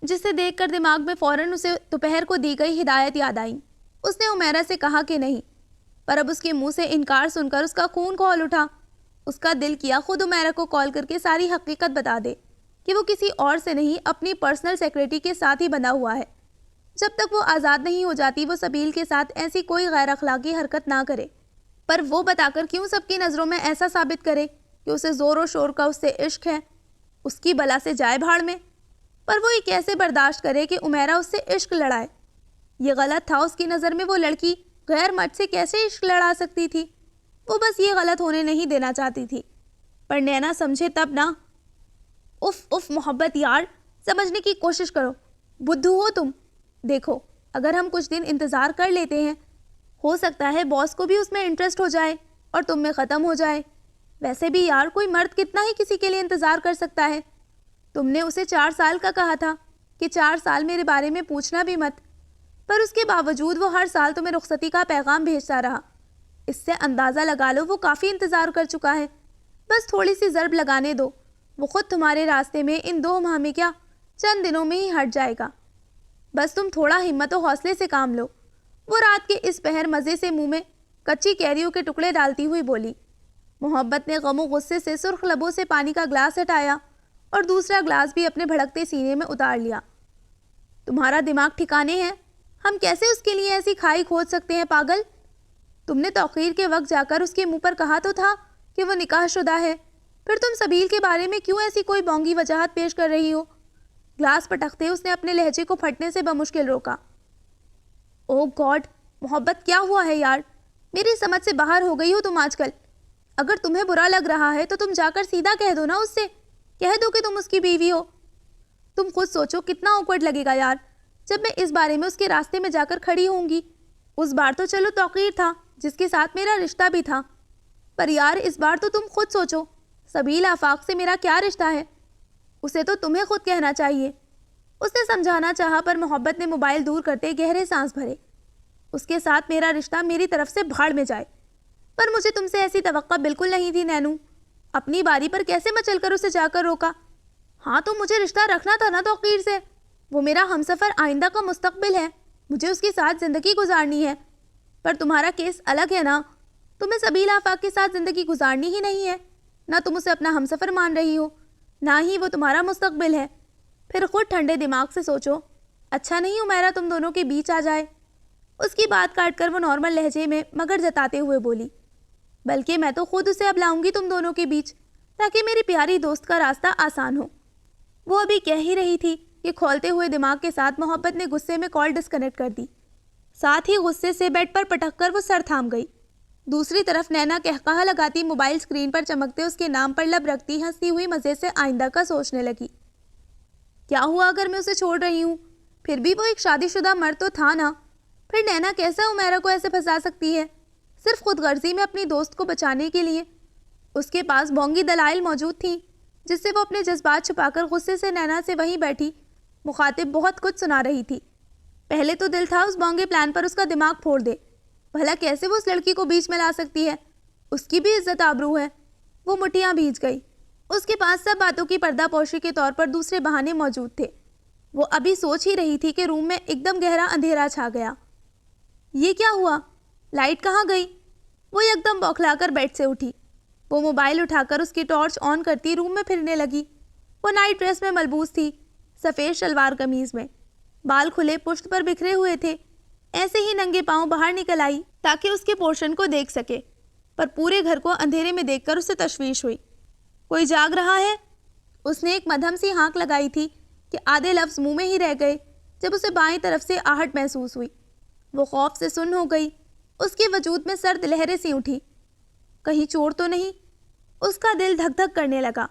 جسے دیکھ کر دماغ میں فوراً اسے دوپہر کو دی گئی ہدایت یاد آئی۔ اس نے عمیرہ سے کہا کہ نہیں، پر اب اس کے منہ سے انکار سن کر اس کا خون کھول اٹھا۔ اس کا دل کیا خود عمیرہ کو کال کر کے ساری حقیقت بتا دے کہ وہ کسی اور سے نہیں، اپنی پرسنل سیکریٹری کے ساتھ ہی بندھا ہوا ہے۔ جب تک وہ آزاد نہیں ہو جاتی وہ سبیل کے ساتھ ایسی کوئی غیر اخلاقی حرکت نہ کرے۔ پر وہ بتا کر کیوں سب کی نظروں میں ایسا ثابت کرے کہ اسے زور و شور کا اس سے عشق ہے؟ اس کی بلا سے جائے بھاڑ میں۔ پر وہ یہ کیسے برداشت کرے کہ عمیرہ اس سے عشق لڑائے؟ یہ غلط تھا، اس کی نظر میں وہ لڑکی غیر مرد سے کیسے عشق لڑا سکتی تھی؟ وہ بس یہ غلط ہونے نہیں دینا چاہتی تھی، پر نینا سمجھے تب نہ۔ اف محبت یار، سمجھنے کی کوشش کرو، بدھو ہو تم۔ دیکھو اگر ہم کچھ دن انتظار کر لیتے ہیں، ہو سکتا ہے باس کو بھی اس میں انٹرسٹ ہو جائے اور تم میں ختم ہو جائے۔ ویسے بھی یار کوئی مرد کتنا ہی کسی کے لیے انتظار کر سکتا ہے؟ تم نے اسے 4 سال کا کہا تھا کہ 4 سال میرے بارے میں پوچھنا بھی مت، پر اس کے باوجود وہ ہر سال تمہیں رخصتی کا پیغام بھیجتا رہا۔ اس سے اندازہ لگا لو وہ کافی انتظار کر چکا ہے۔ بس تھوڑی سی ضرب لگانے دو، وہ خود تمہارے راستے میں ان 2 ماہ میں کیا چند دنوں میں ہی ہٹ جائے گا۔ بس تم تھوڑا ہمت و حوصلے سے کام لو۔ وہ رات کے اس پہر مزے سے منہ میں کچی کیریوں کے ٹکڑے ڈالتی ہوئی بولی۔ محبت نے غم و غصے سے سرخ لبوں سے پانی کا گلاس ہٹایا اور دوسرا گلاس بھی اپنے بھڑکتے سینے میں اتار لیا۔ تمہارا دماغ ٹھکانے ہے؟ ہم کیسے اس کے لیے ایسی کھائی کھود سکتے ہیں پاگل؟ تم نے توقیر کے وقت جا کر اس کے منہ پر کہا تو تھا کہ وہ نکاح شدہ ہے، پھر تم سبیل کے بارے میں کیوں ایسی کوئی بونگی وجاہت پیش کر رہی ہو؟ گلاس پٹکتے اس نے اپنے لہجے کو پھٹنے سے بمشکل روکا۔ او گاڈ، محبت کیا ہوا ہے یار؟ میری سمجھ سے باہر ہو گئی ہو تم آج کل۔ اگر تمہیں برا لگ رہا ہے تو تم جا کر سیدھا کہہ دو نا اس سے، کہہ دو کہ تم اس کی بیوی ہو۔ تم خود سوچو کتنا اوکورڈ لگے گا یار جب میں اس بارے میں اس کے راستے میں جا کر کھڑی ہوں گی۔ اس بار تو چلو توقیر تھا جس کے ساتھ میرا رشتہ بھی تھا، پر یار اس بار تو تم خود سوچو سبیل آفاق سے میرا کیا رشتہ ہے؟ اسے تو تمہیں خود کہنا چاہیے۔ اس نے سمجھانا چاہا پر محبت نے موبائل دور کرتے گہرے سانس بھرے۔ اس کے ساتھ میرا رشتہ میری طرف سے بھاڑ میں جائے، پر مجھے تم سے ایسی توقع بالکل نہیں تھی نینو۔ اپنی باری پر کیسے مچل کر اسے جا کر روکا؟ ہاں تو مجھے رشتہ رکھنا تھا نا توقیر سے، وہ میرا ہمسفر آئندہ کا مستقبل ہے، مجھے اس کے ساتھ زندگی گزارنی ہے۔ پر تمہارا کیس الگ ہے نا، تمہیں سبیل آفاق کے ساتھ زندگی گزارنی ہی نہیں ہے، نہ تم اسے اپنا ہمسفر مان رہی ہو، نہ ہی وہ تمہارا مستقبل ہے۔ پھر خود ٹھنڈے دماغ سے سوچو، اچھا نہیں عمیرہ تم دونوں کے بیچ آ جائے۔ اس کی بات کاٹ کر وہ نارمل لہجے میں مگر جتاتے ہوئے بولی، بلکہ میں تو خود اسے اب لاؤں گی تم دونوں کے بیچ، تاکہ میری پیاری دوست کا راستہ آسان ہو۔ وہ ابھی کہہ ہی رہی تھی کہ کھولتے ہوئے دماغ کے ساتھ محبت نے غصے میں کال ڈسکنیکٹ کر دی، ساتھ ہی غصے سے بیڈ پر پٹک کر وہ سر تھام گئی۔ دوسری طرف نینا قہقہہ لگاتی موبائل اسکرین پر چمکتے اس کے نام پر لب رکھتی ہنستی ہوئی مزے سے آئندہ کا سوچنے لگی۔ کیا ہوا اگر میں اسے چھوڑ رہی ہوں؟ پھر بھی وہ ایک شادی شدہ مرد تو تھا نا، پھر نینا کیسے عمیرہ کو ایسے پھنسا سکتی ہے صرف خود غرضی میں اپنی دوست کو بچانے کے لیے؟ اس کے پاس بونگی دلائل موجود تھیں جس سے وہ اپنے جذبات چھپا کر غصے سے نینا سے وہیں بیٹھی مخاطب بہت کچھ سنا رہی تھی۔ پہلے تو دل تھا اس بونگے پلان پر اس کا دماغ پھوڑ دے، بھلا کیسے وہ اس لڑکی کو بیچ میں لا سکتی ہے؟ اس کی بھی عزت آبرو ہے۔ وہ مٹھیاں بھیج گئی۔ اس کے پاس سب باتوں کی پردہ پوشی کے طور پر دوسرے بہانے موجود تھے۔ وہ ابھی سوچ ہی رہی تھی کہ روم میں ایک دم گہرا اندھیرا چھا گیا۔ یہ کیا ہوا؟ لائٹ کہاں گئی؟ وہ یک دم بوکھلا کر بیڈ سے اٹھی۔ وہ موبائل اٹھا کر اس کی ٹارچ آن کرتی روم میں پھرنے لگی۔ وہ نائٹ ڈریس میں ملبوس تھی، سفید شلوار قمیض میں، بال کھلے پشت پر بکھرے ہوئے تھے۔ ایسے ہی ننگے پاؤں باہر نکل آئی تاکہ اس کے پورشن کو دیکھ سکے، پر پورے گھر کو اندھیرے میں دیکھ کر اسے تشویش ہوئی۔ کوئی جاگ رہا ہے؟ اس نے ایک مدھم سی ہانک لگائی تھی کہ آدھے لفظ منہ میں ہی رہ گئے جب اسے بائیں طرف سے آہٹ محسوس ہوئی۔ وہ خوف سے سن ہو گئی، اس کے وجود میں سرد لہریں سی اٹھی۔ کہیں چور تو نہیں؟ اس کا دل دھک دھک کرنے لگا۔